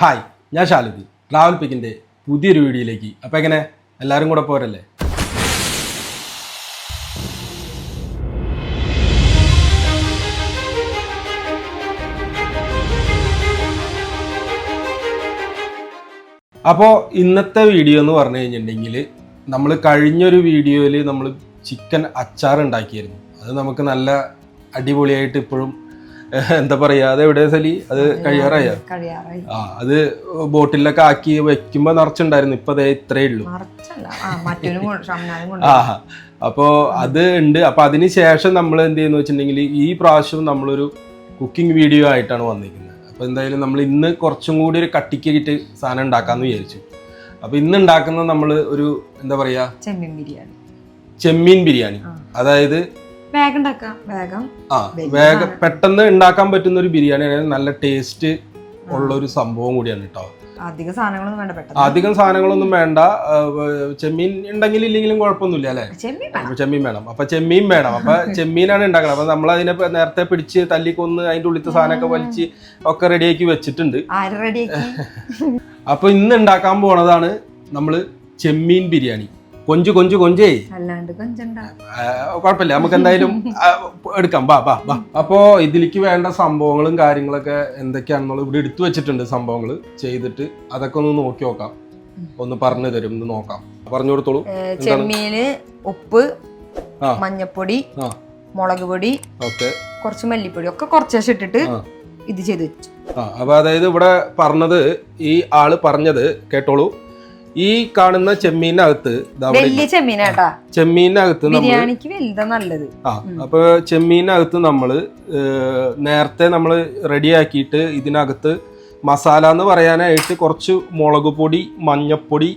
Hi, ഞാൻ ഷാലുദ്ദീൻ travel പിക്കിൻ്റെ പുതിയൊരു വീഡിയോയിലേക്ക്. അപ്പോൾ എങ്ങനെ എല്ലാവരും കൂടെ പോരല്ലേ? അപ്പോൾ ഇന്നത്തെ വീഡിയോ എന്ന് പറഞ്ഞു കഴിഞ്ഞിട്ടുണ്ടെങ്കിൽ നമ്മൾ കഴിഞ്ഞൊരു വീഡിയോയിൽ നമ്മൾ ചിക്കൻ അച്ചാർ ഉണ്ടാക്കിയായിരുന്നു. അത് നമുക്ക് നല്ല അടിപൊളിയായിട്ട് ഇപ്പോഴും എന്താ പറയുക, അത് എവിടെ സലി അത് കഴിയാറായോ? അത് ബോട്ടിലൊക്കെ ആക്കി വെക്കുമ്പോ നിറച്ചുണ്ടായിരുന്നു. ഇപ്പൊ അതേ ഇത്രേ ഉള്ളൂ. അപ്പോ അത് ഉണ്ട്. അപ്പൊ അതിന് ശേഷം നമ്മൾ എന്ത് ചെയ്യുന്ന വെച്ചിട്ടുണ്ടെങ്കിൽ ഈ പ്രാവശ്യം നമ്മളൊരു കുക്കിംഗ് വീഡിയോ ആയിട്ടാണ് വന്നിരിക്കുന്നത്. അപ്പൊ എന്തായാലും നമ്മൾ ഇന്ന് കുറച്ചും കൂടി ഒരു കട്ടിക്കായിട്ട് സാധനം ഉണ്ടാക്കാന്ന് വിചാരിച്ചു. അപ്പൊ ഇന്ന് ഉണ്ടാക്കുന്നത് നമ്മൾ ഒരു എന്താ പറയാ, ചെമ്മീൻ ബിരിയാണി. അതായത് വേഗം പെട്ടെന്ന് ഉണ്ടാക്കാൻ പറ്റുന്ന ഒരു ബിരിയാണിയാണ്. നല്ല ടേസ്റ്റ് ഉള്ള ഒരു സംഭവം കൂടിയാണ് കേട്ടോ. അധികം സാധനങ്ങളൊന്നും വേണ്ട. ചെമ്മീൻ ഉണ്ടെങ്കിലും ഇല്ലെങ്കിലും കുഴപ്പമൊന്നുമില്ല അല്ലെ. ചെമ്മീൻ വേണം. അപ്പൊ ചെമ്മീൻ വേണം. അപ്പൊ ചെമ്മീനാണ് ഉണ്ടാക്കണം. അപ്പൊ നമ്മൾ അതിനെ നേരത്തെ പിടിച്ച് തല്ലിക്കൊന്ന് അതിന്റെ ഉള്ളിലത്തെ സാധനമൊക്കെ വലിച്ച് ഒക്കെ റെഡിയാക്കി വെച്ചിട്ടുണ്ട്. അപ്പൊ ഇന്ന് ഉണ്ടാക്കാൻ പോണതാണ് നമ്മള് ചെമ്മീൻ ബിരിയാണി. കൊഞ്ചേ കുഴപ്പമില്ല, നമുക്ക് എന്തായാലും എടുക്കാം. ബാ ബാ ബാ. അപ്പോ ഇതിലേക്ക് വേണ്ട സംഭവങ്ങളും കാര്യങ്ങളൊക്കെ എന്തൊക്കെയാണെന്നുള്ള ഇവിടെ എടുത്തു വെച്ചിട്ടുണ്ട്. സംഭവങ്ങൾ ചെയ്തിട്ട് അതൊക്കെ ഒന്ന് നോക്കി നോക്കാം. ഒന്ന് പറഞ്ഞു തരും, ഒന്ന് നോക്കാം. പറഞ്ഞു കൊടുത്തോളൂ. ചെമ്മീന്, ഉപ്പ്, മഞ്ഞപ്പൊടി, മുളക് പൊടി, കുറച്ച് മല്ലിപ്പൊടി ഒക്കെ കുറച്ച് ഇട്ടിട്ട് ഇത് ചെയ്ത് വെച്ചു. അപ്പൊ അതായത് ഇവിടെ പറഞ്ഞത്, ഈ ആള് പറഞ്ഞത് കേട്ടോളൂ. ഈ കാണുന്ന ചെമ്മീനകത്ത് ചെമ്മീനകത്ത് ബിരിയാണിക്ക് വലുതാ നല്ലത്. അപ്പൊ ചെമ്മീനകത്ത് നമ്മള് നേരത്തെ നമ്മള് റെഡിയാക്കിയിട്ട് ഇതിനകത്ത് മസാല എന്ന് പറയാനായിട്ട് കുറച്ച് മുളക് പൊടി, മഞ്ഞപ്പൊടി,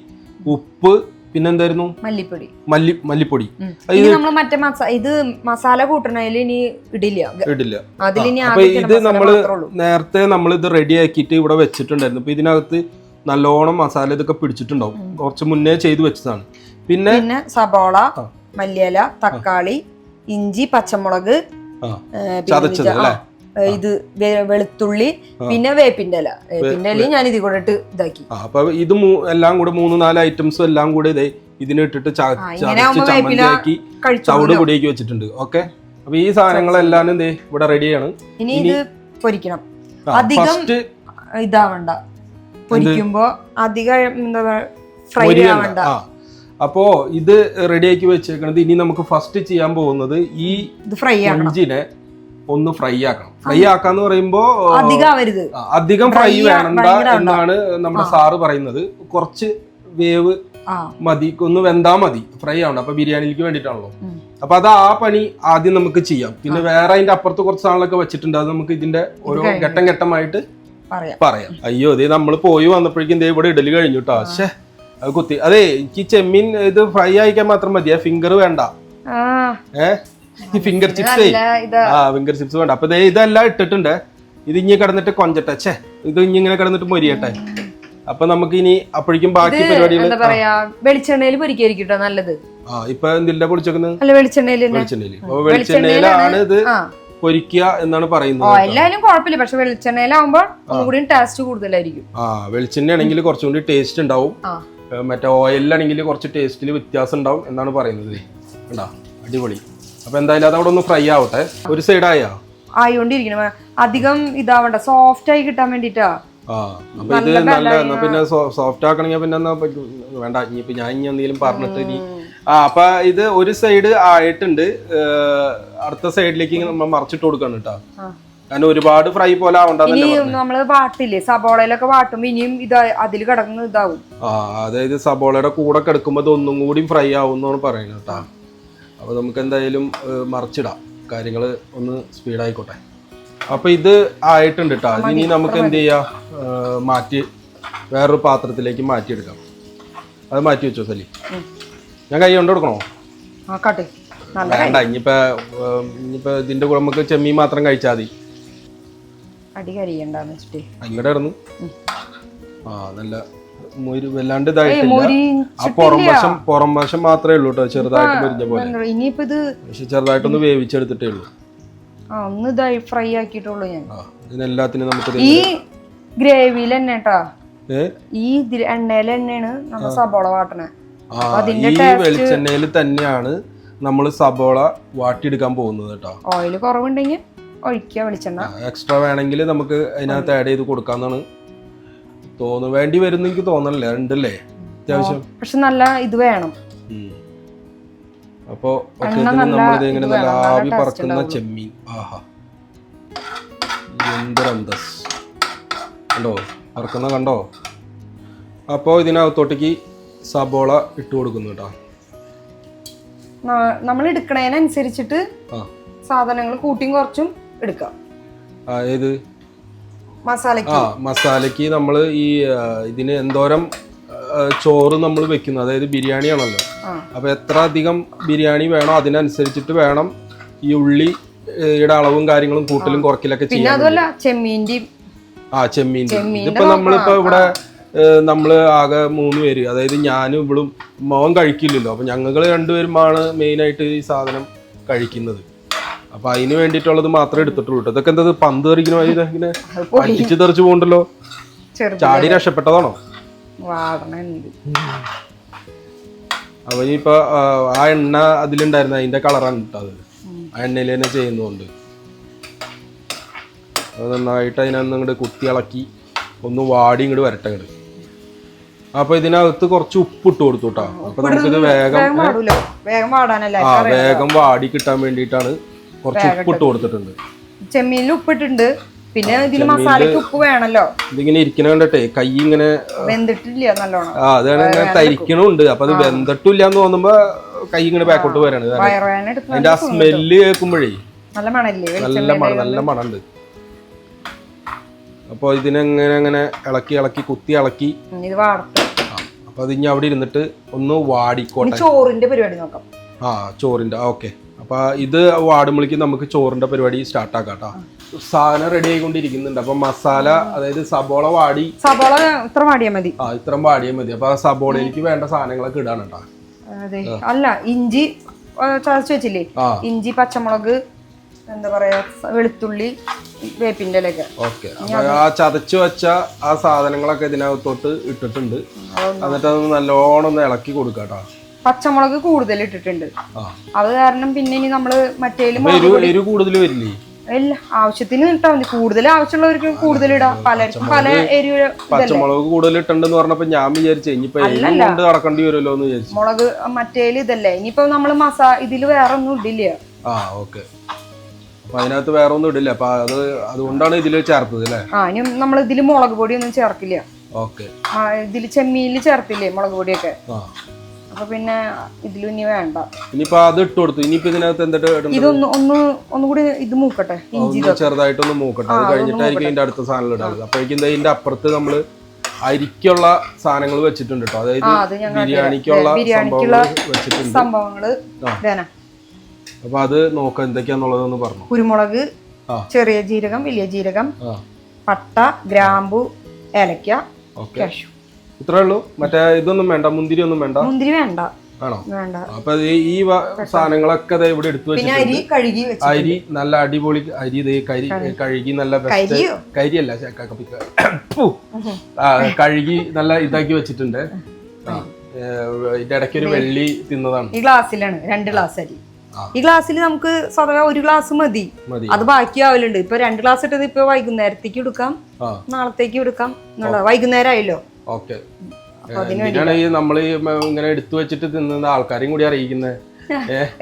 ഉപ്പ്, പിന്നെന്തായിരുന്നു, മല്ലിപ്പൊടി. ഇത് മസാല കൂട്ടണതിൽ ഇനി ഇടില്ല. അപ്പൊ ഇത് നമ്മള് നേരത്തെ നമ്മൾ ഇത് റെഡിയാക്കിയിട്ട് ഇവിടെ വെച്ചിട്ടുണ്ടായിരുന്നു. അപ്പൊ ഇതിനകത്ത് നല്ലോണം മസാല ഇതൊക്കെ പിടിച്ചിട്ടുണ്ടാവും. കുറച്ച് മുന്നേ ചെയ്തു വെച്ചതാണ്. പിന്നെ സബോള, മല്ലിയില, തക്കാളി, ഇഞ്ചി, പച്ചമുളക് ചതച്ചത് അല്ലേ, ഇത് വെളുത്തുള്ളി, പിന്നെ വേപ്പിന്റെ ഇല ഞാൻ ഇതിൽ കൂടെ ഇട്ട് ഇതാക്കി. അപ്പൊ ഇത് എല്ലാം കൂടെ 3-4 ഐറ്റംസും എല്ലാം കൂടെ ഇതിനിട്ടിട്ട് ചമ്മന്തിയാക്കി ചവിട് പൊടിയാക്കി വെച്ചിട്ടുണ്ട്. ഓക്കെ, അപ്പൊ ഈ സാധനങ്ങളെല്ലാം ഇവിടെ റെഡിയാണ്. ഇനി ഇത് പൊരിക്കണം. അധികം ഇതാവണ്ട, പൊരിക്കുമ്പോ അധികം എന്താ ഫ്രൈ ആവണ്ട. അപ്പോ ഇത് റെഡിയാക്കി വെച്ചേക്കണത്. ഇനി നമുക്ക് ഫസ്റ്റ് ചെയ്യാൻ പോകുന്നത് ഈ കൊഞ്ചിനെ ഒന്ന് ഫ്രൈ ആക്കണം. ഫ്രൈ ആക്കാന്ന് പറയുമ്പോ അധികം ഫ്രൈ വേണ്ട എന്നാണ് നമ്മുടെ സാറ് പറയുന്നത്. കുറച്ച് വേവ് മതി, ഒന്ന് വെന്താ മതി, ഫ്രൈ ആവണം. അപ്പൊ ബിരിയാണിക്ക് വേണ്ടിട്ടാണല്ലോ. അപ്പൊ അത് ആ പണി ആദ്യം നമുക്ക് ചെയ്യാം. പിന്നെ വേറെ അതിന്റെ അപ്പുറത്ത് കുറച്ച് സാധനങ്ങളൊക്കെ വെച്ചിട്ടുണ്ട്. അത് നമുക്ക് ഇതിന്റെ ഓരോ ഘട്ടമായിട്ട് പറയാം. അയ്യോ, ഇതേ നമ്മള് പോയി വന്നപ്പോഴേക്കും ഇവിടെ ഇഡലി കഴിഞ്ഞു കേട്ടോ. പക്ഷേ അത് കുത്തി. അതെ, എനിക്ക് ചെമ്മീൻ ഇത് ഫ്രൈ ആയിക്കാൻ മാത്രം മതിയാ, ഫിംഗർ വേണ്ട. ഫിംഗർ ചിപ്സ് ഫിംഗർ ചിപ്സ് വേണ്ട. അപ്പൊ ഇതെല്ലാം ഇട്ടിട്ടുണ്ട്. ഇത് ഇനി കിടന്നിട്ട് കൊഞ്ചട്ടെ. ഇത് ഇനി ഇങ്ങനെ കിടന്നിട്ട് മൊരിയട്ടെ. അപ്പൊ നമുക്ക് ഇനി അപ്പോഴേക്കും ബാക്കി പരിപാടികൾ വെളിച്ചെണ്ണയിൽ പൊരിക്കായിരിക്കും നല്ലത്. ഇപ്പൊ എന്തില്ല പൊടിച്ചേക്കുന്നത്? വെളിച്ചെണ്ണയിലാണ് ഇത് പൊരിക്കുക എന്നാണ് പറയുന്നത്. എല്ലാരും കുഴപ്പമില്ല, പക്ഷെ വെളിച്ചെണ്ണയിലാവുമ്പോൾ ഒന്നുകൂടി ടേസ്റ്റ് കൂടുതലായിരിക്കും. വെളിച്ചെണ്ണ ആണെങ്കിൽ കുറച്ചുകൂടി ടേസ്റ്റ് ഉണ്ടാവും. മറ്റേ ഓയിലാണെങ്കിൽ കുറച്ച് ടേസ്റ്റിൽ വ്യത്യാസം ഉണ്ടാവും എന്നാണ് പറയുന്നത്. കണ്ടാ, അടിപൊളി. അപ്പൊ എന്തായാലും അതവിടെ ഒന്ന് ഫ്രൈ ആവട്ടെ. ഒരു സൈഡ് ആയിക്കൊണ്ടിരിക്കണം. അധികം ഇതാവണ്ട, സോഫ്റ്റ് ആയി കിട്ടാൻ വേണ്ടിട്ടാ. അപ്പൊ ഇത് നല്ല പിന്നെ സോഫ്റ്റ് ആക്കണമെങ്കിൽ പിന്നെ വേണ്ട. ഇനിയിപ്പോ ഞാൻ ഇനി എന്തെങ്കിലും പറഞ്ഞിട്ട് ഇനി അപ്പൊ ഇത് ഒരു സൈഡ് ആയിട്ടുണ്ട്. അടുത്ത സൈഡിലേക്ക് നമ്മൾ മറിച്ചിട്ട് കൊടുക്കണം കേട്ടോ. കാരണം ഒരുപാട് ഫ്രൈ പോലെ ആവണ്ടെന്ന് നമ്മള് വാട്ടില്ലേ, സബോളയിലൊക്കെ വാട്ടുമ്പോ ഇനിയും അതിൽ കിടന്ന് ഇതാവും. അതായത് സബോളയുടെ കൂടെ കിടക്കുമ്പോ ഒന്നും കൂടി ഫ്രൈ ആവും എന്നാണ് പറയുന്നത് കേട്ടോ. അപ്പൊ നമുക്ക് എന്തായാലും മറിച്ചിടാം. കാര്യങ്ങള് ഒന്ന് സ്പീഡായിക്കോട്ടെ. അപ്പൊ ഇത് ആയിട്ടുണ്ട് കേട്ടോ. ഇനി നമുക്ക് എന്ത് ചെയ്യാം, മാറ്റി വേറൊരു പാത്രത്തിലേക്ക് മാറ്റിയെടുക്കാം. അത് മാറ്റി വെച്ചോ സലി. ഞാൻ കൈ കൊണ്ട് കൊടുക്കണോ? വേണ്ട, ഇനിയിപ്പോ ഇതിന്റെ കൂടെ നമുക്ക് ചെമ്മീൻ മാത്രം കഴിച്ചാൽ മതി. ഇങ്ങോട്ട് ഇറന്നു. നല്ല വല്ലാണ്ട് ഇതായിട്ടില്ല. ആ പുറം വശം മാത്രമേ ഉള്ളൂ കേട്ടോ, ചെറുതായിട്ട് പൊരിഞ്ഞ പോലെ. പക്ഷെ ചെറുതായിട്ടൊന്ന് വേവിച്ചെടുത്തിട്ടേ ഉള്ളൂ. ഫ്രൈ ആക്കിയിട്ടുള്ളൂ ഞാൻ. ഇതിനെല്ലാത്തിനും നമുക്ക് ഈ ഗ്രേവിയിൽ തന്നെ കേട്ടോ, ഈ എണ്ണയിൽ തന്നെയാണ് നമ്മൾ സബോള വാട്ടണേ. ഈ വെളിച്ചെണ്ണയിൽ തന്നെയാണ് നമ്മൾ സബോള വാട്ടിയെടുക്കാൻ പോകുന്നത് കേട്ടോ. ഓയിൽ കുറവുണ്ടെങ്കിൽ ഒഴിക്കുക വെളിച്ചെണ്ണ. എക്സ്ട്രാ വേണമെങ്കിൽ നമുക്ക് അതിനകത്ത് ആഡ് ചെയ്ത് കൊടുക്കാന്നാണ് തോന്നുന്നു. വേണ്ടി വരും എനിക്ക് തോന്നണില്ല, ഉണ്ടല്ലേ അത്യാവശ്യം. പക്ഷെ നല്ല ഇത് വേണം. അപ്പൊ നമ്മളിത് ഇങ്ങനെ നല്ല ആവി പറക്കുന്ന ചെമ്മീൻ, ആഹാ എന്തൊരന്തസ് കണ്ടോ, പറക്കുന്ന കണ്ടോ. അപ്പോ ഇതിനകത്തോട്ടേക്ക് സബോള ഇട്ട് കൊടുക്കുന്നു കേട്ടോ. നമ്മൾ എടുക്കണതിനനുസരിച്ചിട്ട് സാധനങ്ങൾ കൂട്ടിയും കുറച്ചും എടുക്കാം. ഏത് മസാലയ്ക്ക് നമ്മൾ ഈ ഇതിന് എന്തോരം ചോറ് നമ്മൾ വെക്കുന്നത്, അതായത് ബിരിയാണി ആണല്ലോ. അപ്പൊ എത്ര അധികം ബിരിയാണി വേണോ അതിനനുസരിച്ചിട്ട് വേണം ഈ ഉള്ളിയുടെ അളവും കാര്യങ്ങളും കൂട്ടലും കുറക്കലൊക്കെ ചെയ്യാൻ. ചെമ്മീൻ ഇതിപ്പോ നമ്മളിപ്പോ ഇവിടെ നമ്മള് ആകെ 3 പേര്, അതായത് ഞാനും ഇവളും. മോൻ കഴിക്കില്ലല്ലോ, അപ്പൊ ഞങ്ങൾ രണ്ടുപേരുമാണ് മെയിൻ ആയിട്ട് ഈ സാധനം കഴിക്കുന്നത്. അപ്പൊ അതിന് വേണ്ടിയിട്ടുള്ളത് മാത്രമേ എടുത്തിട്ടുള്ളൂ. ഇതൊക്കെ എന്താ പന്ത് തെറിക്കണോ, ഇങ്ങനെ അടിച്ചു തെറിച്ചു പോകണ്ടല്ലോ. ചാടി രക്ഷപ്പെട്ടതാണോ? അപ്പൊ ഇനിയിപ്പൊ ആ എണ്ണ അതിലുണ്ടായിരുന്ന അതിന്റെ കളറാണ് ഇട്ടത്, ആ എണ്ണയിൽ തന്നെ ചെയ്യുന്നതുകൊണ്ട്. അത് നന്നായിട്ട് അതിനകത്ത് ഇങ്ങോട്ട് കുത്തി ഇളക്കി ഒന്ന് വാടി ഇങ്ങോട്ട് വരട്ടെ ഇങ്ങോട്ട്. അപ്പൊ ഇതിനകത്ത് കുറച്ച് ഉപ്പ് ഇട്ട് കൊടുത്തു കേട്ടോ. അപ്പൊ നമുക്കിത് വേഗം വാടി കിട്ടാൻ വേണ്ടിയിട്ടാണ് കുറച്ച് ഉപ്പ് ഇട്ട് കൊടുത്തിട്ടുണ്ട്. ചെമ്മീനിൽ ഉപ്പിട്ടുണ്ട്, പിന്നെ ഇതിന് മസാലയ്ക്ക് ഉപ്പ് വേണല്ലോ. ഇതിങ്ങനെ ഇരിക്കണ കണ്ടിട്ടേ കൈ ഇങ്ങനെ വെന്തിട്ടില്ല നല്ലോണം. അതാണ് തരിക്കണുണ്ട്. അപ്പൊ അത് വെന്തിട്ടില്ല എന്ന് തോന്നുമ്പോ കൈ ഇങ്ങനെ ബാക്കോട്ട് വരാണ്. അതിന്റെ ആ സ്മെല്ല് കേൾക്കുമ്പോഴേ നല്ല മണമുണ്ട്. അപ്പൊ ഇതിനെങ്ങനെ അങ്ങനെ ഇളക്കി കുത്തി ഇളക്കി. അപ്പൊ അത് ഇനി അവിടെ ഇരുന്നിട്ട് ഒന്ന് വാടിക്കോട്ടെ. ചോറിന്റെ പരിപാടി നോക്കാം. ചോറിന്റെ ഓക്കെ. അപ്പൊ ഇത് വാടുമ്പോഴേക്ക് നമുക്ക് ചോറിന്റെ പരിപാടി സ്റ്റാർട്ട് ആക്കാം കേട്ടോ. സാധനം റെഡി ആയിക്കൊണ്ടിരിക്കുന്നുണ്ട്. അപ്പൊ മസാല, അതായത് സബോള ഇത്ര വാടിയാ മതി. ഇത്ര വാടിയാൽ മതി. അപ്പൊ സബോളയിലേക്ക് വേണ്ട സാധനങ്ങളൊക്കെ ഇടാണ് കേട്ടോ. അല്ല, ഇഞ്ചി ചതച്ച് വെച്ചില്ലേ, ഇഞ്ചി, പച്ചമുളക്, എന്താ പറയാ, വെളുത്തുള്ളി, വേപ്പിന്റെ ഇലയൊക്കെ. ഓക്കെ. ആ ചതച്ചു വെച്ച ആ സാധനങ്ങളൊക്കെ ഇതിനകത്തോട്ട് ഇട്ടിട്ടുണ്ട്. എന്നിട്ട് അത് നല്ലോണം ഒന്ന് ഇളക്കി കൊടുക്കാട്ടോ. പച്ചമുളക് കൂടുതൽ ഇട്ടിട്ടുണ്ട്, അത് കാരണം പിന്നെ ഇനി നമ്മള് മറ്റേലും എരിവ് കൂടുതൽ വരില്ലേ? ഇല്ല, ആവശ്യത്തിന് ഇട്ടാ മതി. കൂടുതൽ ആവശ്യമുള്ളവർക്ക് കൂടുതൽ ഇടാം. പലർക്കും പല എരിവ്. പച്ചമുളക് കൂടുതൽ ഇട്ടുണ്ടെന്ന് പറഞ്ഞപ്പോ ഞാൻ വിചാരിച്ചു ഇനിയിപ്പോ നടക്കേണ്ടി വരുമല്ലോ എന്ന് വിചാരിച്ചു. മുളക് മറ്റേല് ഇതല്ലേ, ഇനിയിപ്പോ നമ്മള് ഇതില് വേറെ ഒന്നും ഇടില്ല. ഓക്കെ. അപ്പൊ അതിനകത്ത് വേറെ ഒന്നും ഇടില്ല. അപ്പൊ അതുകൊണ്ടാണ് ഇതില് ചേർത്തത് അല്ലേ? ഇനി നമ്മൾ ഇതില് മുളക് പൊടി ഒന്നും ചേർക്കില്ല. ഓക്കെ. ഇതില് ചെമ്മീനില് ചേർത്തില്ലേ മുളക് പൊടിയൊക്കെ, അപ്പൊ പിന്നെ ഇതിലും ഇനി വേണ്ട. ഇനിയിപ്പോ അത് ഇട്ട് കൊടുത്തു. ഇനിയിപ്പോ ഇതിനകത്ത് എന്തിട്ട് ഒന്നുകൂടി ഇത് മൂക്കട്ടെ, ഇഞ്ചി ചെറുതായിട്ടൊന്ന് മൂക്കട്ടെ. അത് കഴിഞ്ഞിട്ടായിരിക്കും ഇതിന്റെ അടുത്ത സാധനങ്ങൾ ഇടാറ്. അപ്പോഴേക്കും ഇതിന്റെ അപ്പുറത്ത് നമ്മള് അരിക്കുള്ള സാധനങ്ങൾ വെച്ചിട്ടുണ്ട് കേട്ടോ. അതായത് ബിരിയാണിക്കുള്ള സംഭവങ്ങള്. അപ്പൊ അത് നോക്കാം എന്തൊക്കെയാന്നുള്ളതെന്ന് പറഞ്ഞു. കുരുമുളക്, ചെറിയ ജീരകം, വലിയ ജീരകം, പട്ട, ഗ്രാമ്പു, ഏലക്ക, കാഷ്യൂ. ഇത്രേ ഉള്ളൂ. മറ്റേ ഇതൊന്നും വേണ്ട, മുന്തിരി ഒന്നും വേണ്ട. മുന്തിരി വേണ്ട. ആണോ? അപ്പൊ ഈ സാധനങ്ങളൊക്കെ ഇവിടെ എടുത്തു വെച്ചിട്ടുണ്ട്. അരി നല്ല അടിപൊളി അരി, കഴുകി നല്ല കരിയല്ല കഴുകി നല്ല ഇതാക്കി വെച്ചിട്ടുണ്ട്. ഇതിന്റെ ഇടയ്ക്ക് ഒരു വെള്ളി തിന്നതാണ്. ഈ ഗ്ലാസ്സിലാണ് 2 ഗ്ലാസ് അരി. ഈ ഗ്ലാസ്സിൽ നമുക്ക് സ്വതവേ 1 ഗ്ലാസ് മതി. അത് ബാക്കി ആവലുണ്ട്. ഇപ്പൊ 2 ഗ്ലാസ് ഇട്ടത് ഇപ്പൊ വൈകുന്നേരത്തേക്ക് എടുക്കാം, നാളത്തേക്ക് എടുക്കാം. വൈകുന്നേരം ആയല്ലോ. ഓക്കെ. ഇതിനാണ് ഈ നമ്മള് ഇങ്ങനെ എടുത്തു വെച്ചിട്ട് തിന്നുന്ന ആൾക്കാരെയും കൂടി അറിയിക്കുന്നത്.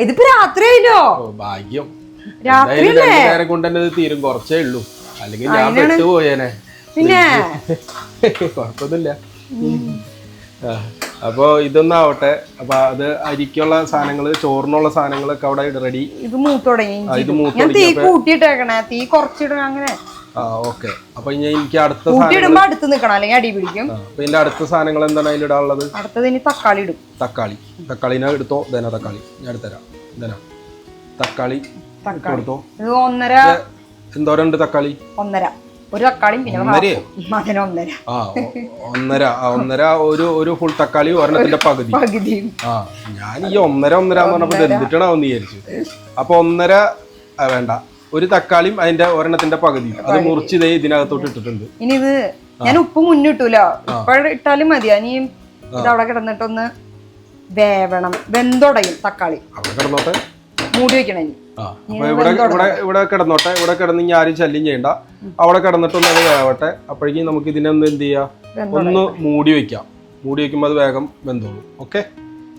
ഇതിപ്പോ രാത്രിയായില്ലോ. ഭാഗ്യം. നേരം കൊണ്ട് തന്നെ ഇത് തീരും. കുറച്ചേ ഉള്ളൂ, അല്ലെങ്കിൽ ഞാൻ പെട്ടുപോയേനെ. പിന്നെ കുഴപ്പമൊന്നുമില്ല. അപ്പൊ ഇതൊന്നാവട്ടെ. അപ്പൊ അത് അരിക്കുള്ള സാധനങ്ങള്, ചോറിനുള്ള സാധനങ്ങളൊക്കെ അവിടെ റെഡി. ഇത് മൂത്തുടങ്ങി. തീ കൂട്ടിയിട്ടേക്കണേ, തീ കുറച്ചിടണം. അങ്ങനെ. ഓക്കെ. അപ്പൊ എനിക്ക് അടുത്ത അടുത്ത് നിക്കണം, അല്ലെങ്കിൽ അടി പിടിക്കും. അപ്പൊ ഇതിന്റെ അടുത്ത സാധനങ്ങൾ എന്താണ് അതിലിടാനുള്ളത്? അടുത്തത് ഇനി തക്കാളി ഇടും. തക്കാളിനെ എടുത്തോ. തക്കാളി ഞാൻ എടുത്തരാം. തക്കാളി എടുത്തോ. ഇത് 1.5. എന്തോരം ഉണ്ട് തക്കാളി? 1.5. ഒരു തക്കാളിയും പിന്നെ 1.5 ഒരു ഫുൾ തക്കാളി, ഒരെണ്ണത്തിന്റെ പകുതി. ഞാൻ ഈ 1.5 എന്ന് പറഞ്ഞപ്പോ എന്തിട്ടാണാവെന്ന് വിചാരിച്ചു. അപ്പൊ 1.5 വേണ്ട, ഒരു തക്കാളിയും അതിന്റെ ഒരെണ്ണത്തിന്റെ പകുതി അത് മുറിച്ച് ഇതേ ഇതിനകത്തോട്ട് ഇട്ടിട്ടുണ്ട്. ഇനി ഇത് ഞാൻ ഉപ്പ് മുന്നിട്ടൂല, ഇട്ടാലും മതിയാ. ഇനി ഇത് അവിടെ കിടന്നിട്ടൊന്ന് വേവണം, വെന്തൊടയും തക്കാളി. അവിടെ കിടന്നോട്ടെ, മൂടി വെക്കണം. ഇനി ഇവിടെ കിടന്നോട്ടെ, ഇവിടെ കിടന്ന് ഇനി ആരും ശല്യം ചെയ്യണ്ട. അവിടെ കിടന്നിട്ടൊന്ന് അത് വേവട്ടെ. അപ്പോഴേക്കും നമുക്ക് ഇതിനൊന്ന് എന്ത് ചെയ്യാം, ഒന്ന് മൂടി വെക്കാം. മൂടി വെക്കുമ്പോൾ അത് വേഗം വെന്തോളൂ. ഓക്കെ,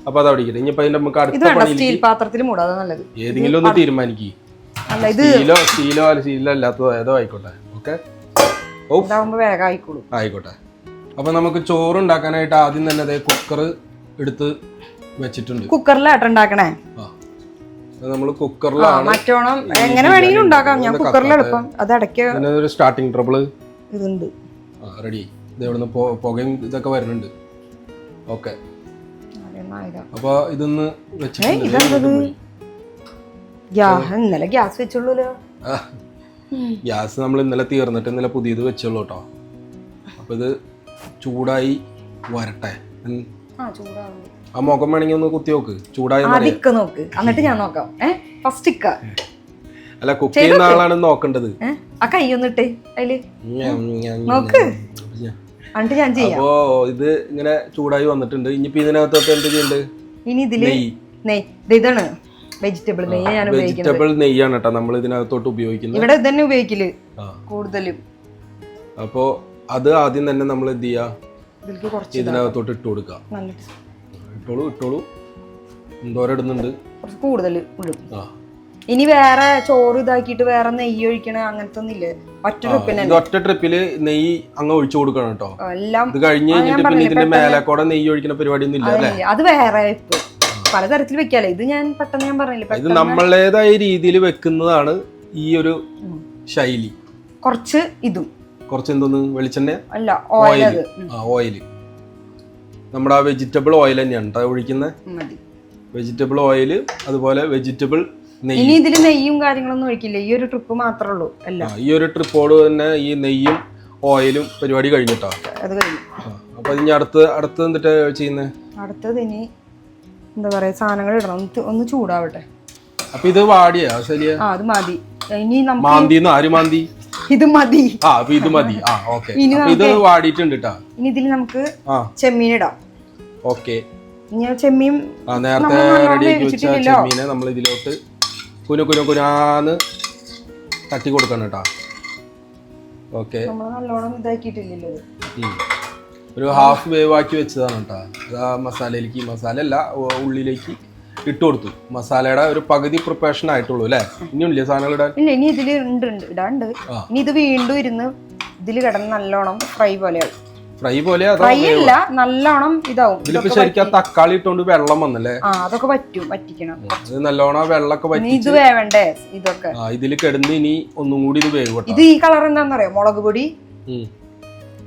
അപ്പൊ അത് അവിടെ ഇരിക്കട്ടെ. ഇനിയിപ്പോ അതിന്റെ നമുക്ക് അടുത്ത സ്റ്റീൽ പാത്രത്തിൽ മൂടാതെ നല്ലത്. ഏതെങ്കിലും ഒന്ന് തീരുമാനിക്കും, സ്റ്റീലോ അല്ലാത്തതോ ഏതോ ആയിക്കോട്ടെ. ഓക്കെ, വേഗം ആയിക്കോളൂ. ആയിക്കോട്ടെ. അപ്പൊ നമുക്ക് ചോറ് ഉണ്ടാക്കാനായിട്ട് ആദ്യം തന്നെ അതേ കുക്കർ എടുത്ത് വെച്ചിട്ടുണ്ട്. കുക്കറിലാട്ടുണ്ടാക്കണേ? നമ്മള് കുക്കറിലാണ്. മറ്റോണം എങ്ങനെ വേണമെങ്കിലും ഉണ്ടാക്കാം. ഞാൻ കുക്കറിൽ എളുപ്പം. അത് ഇടയ്ക്ക് ഒരു സ്റ്റാർട്ടിങ് ട്രബിള് ഇതുണ്ട്. റെഡി. ഇത് എവിടുന്ന് പുകയും ഇതൊക്കെ വരുന്നുണ്ട്. ഓക്കെ, അപ്പൊ ഇതൊന്ന് ഇന്നലെ ഗ്യാസ് വെച്ചുള്ളൂല്ലോ. ഗ്യാസ് നമ്മൾ ഇന്നലെ തീർന്നിട്ട് ഇന്നലെ പുതിയത് വെച്ചുള്ളൂ കേട്ടോ. അപ്പൊ ഇത് ചൂടായി വരട്ടെ. ആ മുഖം വേണമെങ്കിൽ ഒന്ന് കുത്തി നോക്ക്, ചൂടായി നോക്ക്, എന്നിട്ട് ഞാൻ നോക്കാം. ഫസ്റ്റ് അല്ല, കുക്ക് ചെയ്യുന്ന ആളാണ് നോക്കേണ്ടത്. ആ കൈ ഒന്നിട്ടേ അതില് നോക്ക്. അപ്പോ ഇത് ഇങ്ങനെ ചൂടായി വന്നിട്ടുണ്ട്. ഇനിയിപ്പോ ഇതിനകത്തോട്ട് എന്ത് ചെയ്യണ്ട്? ഇനി ഇതില് ഇതാണ് വെജിറ്റബിൾ നെയ്യ്. ഞാൻ വെജിറ്റബിൾ നെയ്യാണ് കേട്ടോ നമ്മൾ ഇതിനകത്തോട്ട് ഉപയോഗിക്കുന്നത്. ഇവിടെ തന്നെ ഉപയോഗിക്കല് കൂടുതലും. അപ്പോ അത് ആദ്യം തന്നെ നമ്മൾ എന്ത് ചെയ്യാ, ഇതിനകത്തോട്ട് ഇട്ട് കൊടുക്കാം. ഇട്ടോളൂ. എന്തോരം ഇടുന്നുണ്ട്? കൂടുതൽ. ഇനി വേറെ ചോറ് ഇതാക്കിയിട്ട് വേറെ നെയ്യ് ഒഴിക്കണ അങ്ങനത്തെ ഒന്നും ഇല്ല. ഒറ്റ ട്രിപ്പില് നെയ്യ് അങ്ങ് ഒഴിച്ചു കൊടുക്കണം കേട്ടോ. ഇത് കഴിഞ്ഞ് കഴിഞ്ഞിട്ട് പിന്നെ ഇതിന്റെ മേലേക്കൂടെ നെയ്യ് ഒഴിക്കുന്ന പരിപാടി ഒന്നും ഇല്ല അല്ലേ? അത് വേറെ പലതരത്തിൽ വെക്കാലേ. ഇത് ഞാൻ പെട്ടെന്ന് ഞാൻ പറഞ്ഞില്ല, ഇത് നമ്മളേതായ രീതിയിൽ വെക്കുന്നതാണ് ഈ ഒരു ശൈലി. കുറച്ച് ഇതും കുറച്ച് എന്തോന്ന് വെളിച്ചെണ്ണ അല്ല, ഓയിൽ. ഓയില് നമ്മുടെ ആ വെജിറ്റബിൾ ഓയിൽ തന്നെയാണ് ഒഴിക്കുന്നത്. വെജിറ്റബിൾ ഓയിൽ, അതുപോലെ വെജിറ്റബിൾ നെയ്യ്. ഇനി ഇതില് നെയ്യും കാര്യങ്ങളൊന്നും ഒഴിക്കില്ല. ഈ ഒരു ട്രിപ്പ് മാത്രമേ ഉള്ളൂ. അല്ല, ഈ ഒരു ട്രിപ്പോട് തന്നെ ഈ നെയ്യും ഓയിലും പരിപാടി കഴിഞ്ഞിട്ടാ. അത് കഴിഞ്ഞു. അപ്പൊ ഇനി അടുത്ത് എന്നിട്ട് ചെയ്യുന്നത്? അടുത്തത് ഇനി എന്താ പറയാ, സാധനങ്ങൾ ഇടണം. ഒന്ന് ചൂടാവട്ടെ. അപ്പൊ ഇത് വാടിയാ ശരിയാ? അത് മതി. ഇനി ആര് മാന്തി? ഇത് മതി. ഇത് മതി. ഇത് വാടിയിട്ടുണ്ട് കേട്ടാ. ഇനി ഇതിൽ നമുക്ക് ചെമ്മീൻ ഇടാം. ഓക്കെ, ചെമ്മീൻ നേരത്തെ റെഡിയാക്കി വെച്ച ചെമ്മീനെ നമ്മൾ ഇതിലോട്ട് കുനാന്ന് തട്ടി കൊടുക്കണം കേട്ടാ. ഓക്കെ, നല്ലോണം ഇതാക്കിയിട്ടില്ലല്ലോ. ഒരു ഹാഫ് വേവ് ആക്കി വെച്ചതാണ് കേട്ടാ. അത് ആ മസാലയിലേക്ക്, മസാല അല്ല ഉള്ളിലേക്ക് ഇട്ട് കൊടുത്തു. മസാലയുടെ ഒരു പകുതി പ്രിപ്പറേഷൻ ആയിട്ടുള്ളൂ അല്ലേ? ഇനിയുണ്ടല്ലേ സാധനങ്ങൾ ഇടാൻ? ഇല്ല, ഇനി ഇതില് ഇടാണ്ട്. ഇനി ഇത് വീണ്ടും ഇരുന്ന് ഇതില് കിടന്ന് നല്ലോണം ഫ്രൈ പോലെയാവും. ഫ്രൈ പോലെ ഇല്ല, നല്ലോണം ഇതാവും. ഇതിലിപ്പോ ശരിക്കും തക്കാളി ഇട്ടോണ്ട് വെള്ളം വന്നല്ലേ? അതൊക്കെ പറ്റിക്കണം. നല്ലോണം വെള്ളമൊക്കെ പറ്റി. ഇത് വേവണ്ടേ ഇതൊക്കെ? ഇതില് കിടന്ന് ഇനി ഒന്നും കൂടി ഇത് വേവട്ടെ. ഇത് ഈ കളർ എന്താന്നറിയോ? മുളക് പൊടി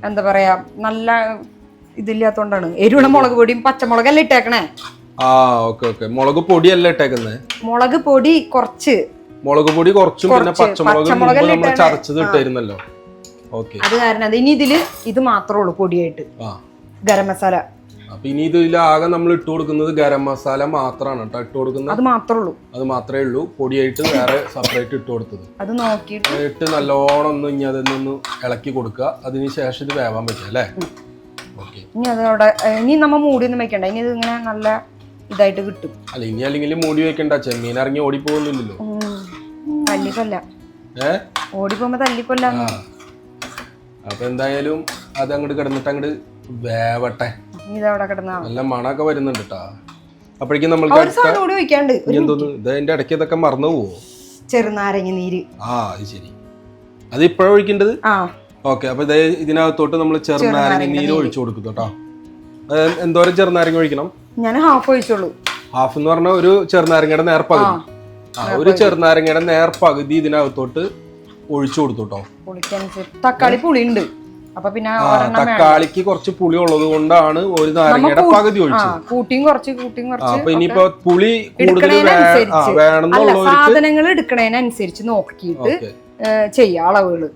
എന്താ പറയാ, നല്ല ഇതില്ലാത്തോണ്ടാണ്. എരിവുള്ള മുളക് പൊടിയും പച്ചമുളകല്ലേ ഇട്ടേക്കണേ. ഓക്കെ. മുളക് പൊടിയല്ല ഇട്ടേക്കുന്നത്. മുളക് പൊടി കുറച്ച്, പിന്നെ പച്ചമുളക് നമ്മൾ ചതച്ചത് ഇട്ടായിരുന്നല്ലോ. അത് കാരണം ഇനി ഇതില് ഇത് മാത്രമേ ഉള്ളൂ പൊടിയായിട്ട്. ഗരം മസാല. അപ്പൊ ഇനി ഇതിലാകെ നമ്മൾ ഇട്ട് കൊടുക്കുന്നത് ഗരം മസാല മാത്രമാണ് കേട്ടോ ഇട്ട് കൊടുക്കുന്നത്. അത് മാത്രമേ ഉള്ളൂ. പൊടിയായിട്ട് വേറെ സെപ്പറേറ്റ് ഇട്ട് കൊടുത്തത്. അത് നോക്കിയിട്ട് നല്ലോണം ഒന്ന് ഇനി അതൊന്ന് ഇളക്കി കൊടുക്കുക. അതിനുശേഷം ഇത് വേവാൻ പറ്റും അല്ലേ? ഇനി അതോടെ ഇനി നമ്മ മൂടി ഒന്നും വെക്കണ്ട. ഇനി ഇത് ഇങ്ങനെ നല്ല ഇതായിട്ട് കിട്ടും. അല്ല, ഇനി അല്ലെങ്കിൽ മൂടി വെക്കണ്ട. ചെമ്മീൻ ഇറങ്ങി ഓടിപ്പോകുന്നില്ലല്ലോ. തല്ലിക്കൊല്ല. ഓടിപ്പോകുമ്പോ തല്ലിക്കൊല്ല. അപ്പൊ എന്തായാലും അത് അങ്ങോട്ട് കിടന്നിട്ട് അങ്ങോട്ട് വേവട്ടെ. നല്ല മണമൊക്കെ വരുന്നുണ്ട് കേട്ടാ. അപ്പോഴേക്കും നമ്മൾക്ക് എന്തോന്നു ഇതിന്റെ ഇടയ്ക്ക് ഇതൊക്കെ മറന്നു പോവോ? ചെറുനാരങ്ങ നീര്. അത് ശരി. അത് ഇപ്പോഴാണ് ഒഴിക്കേണ്ടത്? ഓക്കെ. അപ്പൊ ഇതിനകത്തോട്ട് നമ്മൾ ചെറുനാരങ്ങ നീര് ഒഴിച്ചു കൊടുക്കും കേട്ടോ. എന്തോരം ചെറുനാരങ്ങ ഒഴിക്കണം? ഞാൻ ഹാഫ് ഒഴിച്ചോളൂ. ഹാഫ് എന്ന് പറഞ്ഞാൽ ഒരു ചെറുനാരങ്ങയുടെ നേർപകുതി. ഒരു ചെറുനാരങ്ങയുടെ നേർപകുതി ഇതിനകത്തോട്ട് ഒഴിച്ചു കൊടുത്തു കേട്ടോ. തക്കാളി പുളിയുണ്ട്. അപ്പൊ പിന്നെ തക്കാളിക്ക് കുറച്ച് പുളി ഉള്ളത് കൊണ്ടാണ് ഒരു നാരങ്ങയുടെ പകുതി ഒഴിച്ചത്. കൂട്ടിയും കുറച്ച്. അപ്പൊ ഇനിയിപ്പോ പുളി കൂടുതൽ വേണമെന്നുള്ളവർക്ക് സാധനങ്ങൾ എടുക്കണതിനനുസരിച്ച് നോക്കിയിട്ട് ചെയ്യാം അളവുകള്.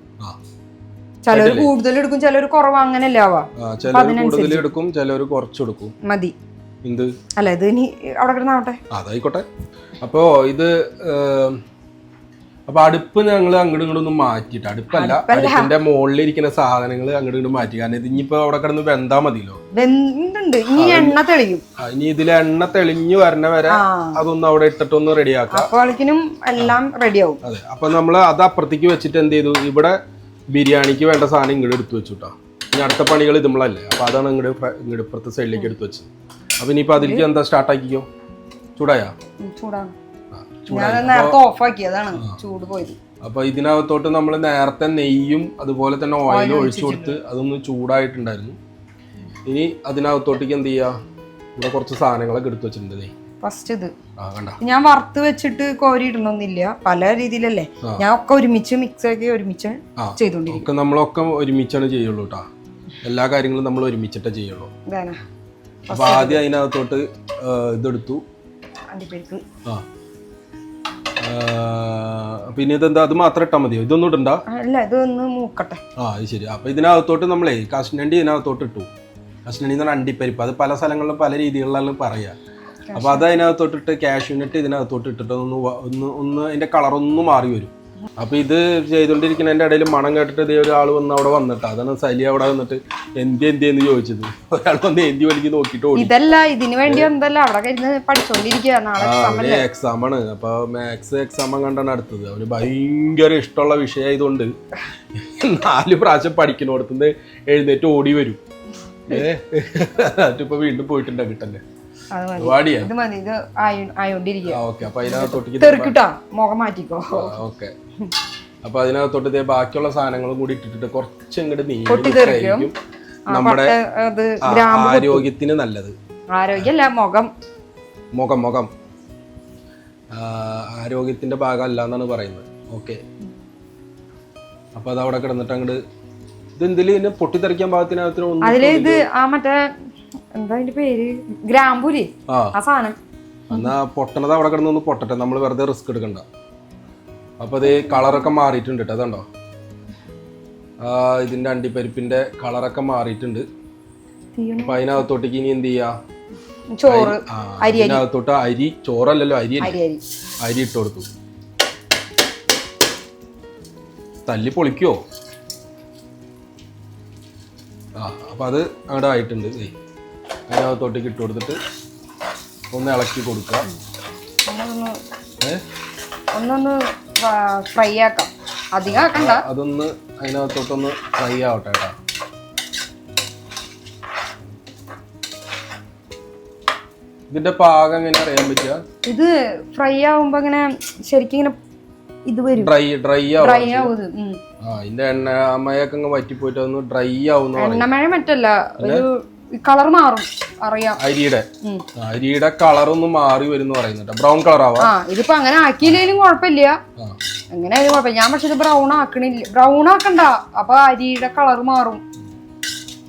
ചിലർ കൂടുതൽ എടുക്കും, ചിലർ കുറവ്, അങ്ങനെയല്ലേ ആവാ. ചിലർ കൂടുതൽ എടുക്കും, ചിലർ കുറച്ചെടുക്കും. മതി. എന്ത് അല്ല, ഇത് ഇനി അവിടെ കിടന്നാവട്ടെ. അതായിക്കോട്ടെ. അപ്പോ ഇത് അപ്പൊ അടുപ്പ് ഞങ്ങൾ അങ്ങോട്ടും ഇങ്ങോട്ടും ഒന്ന് മാറ്റിയിട്ട്, അടുപ്പല്ല അടുപ്പിന്റെ മുകളിലിരിക്കുന്ന സാധനങ്ങൾ അങ്ങോട്ടും ഇങ്ങോട്ടും മാറ്റി. കാരണം ഇത് ഇനിയിപ്പോ അവിടെ കിടന്ന് വെന്താ മതിയല്ലോ. ഇനി ഇതിൽ എണ്ണ തെളിഞ്ഞു വരണ വരെ അതൊന്ന് അവിടെ ഇട്ടിട്ടൊന്ന് റെഡിയാക്കാം. എല്ലാം റെഡിയാവും. അതെ. അപ്പൊ നമ്മള് അത് അപ്പുറത്തേക്ക് വെച്ചിട്ട് എന്ത് ചെയ്തു, ഇവിടെ ബിരിയാണിക്ക് വേണ്ട സാധനം ഇങ്ങോട്ട് എടുത്തു വെച്ചുട്ടാ. ഇനി അടുത്ത പണികൾ ഇതുമ്പളല്ലേ, അപ്പൊ അതാണ് ഇങ്ങോട്ട് ഇപ്പുറത്തെ സൈഡിലേക്ക് എടുത്തു വെച്ചത്. അപ്പൊ ഇനിയിപ്പോ അതിലേക്ക് എന്താ സ്റ്റാർട്ട് ആക്കിക്കോ. ചൂടായാ? അപ്പൊ ഇതിനകത്തോട്ട് നമ്മൾ നേരത്തെ നെയ്യും അതുപോലെ തന്നെ ഓയിലും ഒഴിച്ചു കൊടുത്ത് അതൊന്ന് ചൂടായിട്ടുണ്ടായിരുന്നു. ഇനി അതിനകത്തോട്ടേക്ക് എന്ത് ചെയ്യാ, ഇവിടെ കുറച്ച് സാധനങ്ങളൊക്കെ എടുത്തു വെച്ചിട്ടുണ്ട്. ഫസ്റ്റ് ഇത് ഞാൻ വറുത്ത് വെച്ചിട്ട് കോരിയിടണമെന്നില്ല, പല രീതിയിലല്ലേ. ഞാൻ ഒക്കെ ഒരുമിച്ച് മിക്സ് ആക്കി ഒരുമിച്ച് ചെയ്തോണ്ടിരിക്കും. നമ്മളൊക്കെ ഒരുമിച്ചാണ് ചെയ്യുള്ളൂ കേട്ടാ. എല്ലാ കാര്യങ്ങളും നമ്മൾ ഒരുമിച്ചിട്ടേ ചെയ്യുള്ളൂ. അപ്പൊ ആദ്യം അതിനകത്തോട്ട് ഇതെടുത്തു. പിന്നെ ഇതെന്താ, അത് മാത്രം ഇട്ടാ മതിയോ? ഇതൊന്നും ഇടണ്ട? മൂക്കട്ടെ. അത് ശരി. അപ്പൊ ഇതിനകത്തോട്ട് നമ്മളെ കഷ്ണണ്ടി ഇതിനകത്തോട്ട് ഇട്ടു. കഷ്ണണ്ടി എന്ന് പറഞ്ഞാൽ അണ്ടിപ്പരിപ്പ്. അത് പല സ്ഥലങ്ങളിലും പല രീതികളിലാണ് പറയാ. അപ്പൊ അത് അതിനകത്തോട്ടിട്ട് കാഷ്യൂനട്ട് ഇതിനകത്തോട്ട് ഇട്ടിട്ട് ഒന്ന് അതിന്റെ കളറൊന്ന് മാറി വരും. അപ്പൊ ഇത് ചെയ്തോണ്ടിരിക്കുന്നതിന്റെ ഇടയിൽ മണം കേട്ടിട്ട് ഇതേ ഒരാൾ വന്ന് അവിടെ വന്നിട്ട്, അതാണ് സലി അവിടെ വന്നിട്ട് എന്തെന്ന് ചോദിച്ചത്. ഒരാൾ വന്ന് എന്തി വലിക്ക് നോക്കിട്ട് എക്സാം ആണ്. അപ്പൊ മാത്സ് എക്സാം കണ്ടാണ് അടുത്തത്. അവന് ഭയങ്കര ഇഷ്ടമുള്ള വിഷയമായതുകൊണ്ട് 4 പ്രാവശ്യം പഠിക്കണോടത്തുനിന്ന് എഴുന്നേറ്റ് ഓടി വരും. ഇപ്പൊ വീണ്ടും പോയിട്ടുണ്ട് കിട്ടല്ലേ. അപ്പൊ അതിനകത്തോട്ട് ഇതേ ബാക്കിയുള്ള സാധനങ്ങളും കൂടി ഇട്ടിട്ട് കുറച്ച് ഇങ്ങോട്ട് നീക്കും. നമ്മുടെ ആരോഗ്യത്തിന് നല്ലത്. മുഖം ആരോഗ്യത്തിന്റെ ഭാഗമല്ല എന്നാണ് പറയുന്നത്. ഓക്കെ. അപ്പൊ അത് അവിടെ കിടന്നിട്ട് അങ്ങോട്ട് ഇതെന്തില് പൊട്ടിത്തെറിക്കാൻ പാകത്തിനകത്ത് എന്താ പേര്, ഗ്രാമ്പൂരി ആ സാധനം. എന്നാ പൊട്ടണത് അവിടെ കിടന്നൊന്ന് പൊട്ടട്ടെ, നമ്മൾ വെറുതെ റിസ്ക് എടുക്കണ്ട. അപ്പൊ അത് കളറൊക്കെ മാറിയിട്ടുണ്ട് കേട്ടോ. അതുണ്ടോ, ഇതിന്റെ അണ്ടിപ്പരിപ്പിന്റെ കളറൊക്കെ മാറിയിട്ടുണ്ട്. അപ്പൊ അതിനകത്തോട്ടേക്ക് ഇനി എന്ത് ചെയ്യാ, അതിനകത്തോട്ട് അരി, ചോറല്ലല്ലോ അരി ഇട്ട് കൊടുത്തു. തല്ലി പൊളിക്കോ? അപ്പൊ അത് അങ്ങോട്ട് ആയിട്ടുണ്ട്. അതിനകത്തോട്ടേക്ക് ഇട്ട് കൊടുത്തിട്ട് ഒന്ന് ഇളക്കി കൊടുക്കുക. ഫ്രൈ ആക്കാം, അധികം ആക്കണ്ട. അതൊന്ന് അതിനകത്തോട്ടൊന്ന് ഫ്രൈ ആവട്ടെ കേട്ടോ. ഇതിന്റെ പാകം എങ്ങനെ അറിയാൻ പറ്റുക? ഇത് ഫ്രൈ ആവുമ്പോ ഇങ്ങനെ ശരിക്കും ഇങ്ങനെ ഇത് വരും, ഡ്രൈ ആവും. ഇതിന്റെ എണ്ണമയൊക്കെ വറ്റിപ്പോയിട്ട് ഒന്ന് ഡ്രൈ ആവുന്ന. എണ്ണമഴ മറ്റല്ല, ഒരു കളർ മാറും അറിയാം. അരിയുടെ കളർ ഒന്ന് മാറി വരും പറയുന്നുണ്ട്. ബ്രൗൺ കളർ ആവാം. ഇതിപ്പോ അങ്ങനെ ആക്കിയില്ലേലും കുഴപ്പമില്ല, എങ്ങനെയായാലും കുഴപ്പമില്ല. ഞാൻ പക്ഷെ ഇത് ബ്രൗൺ ആക്കണില്ല, ബ്രൗൺ ആക്കണ്ട. അപ്പൊ അരിയുടെ കളർ മാറും.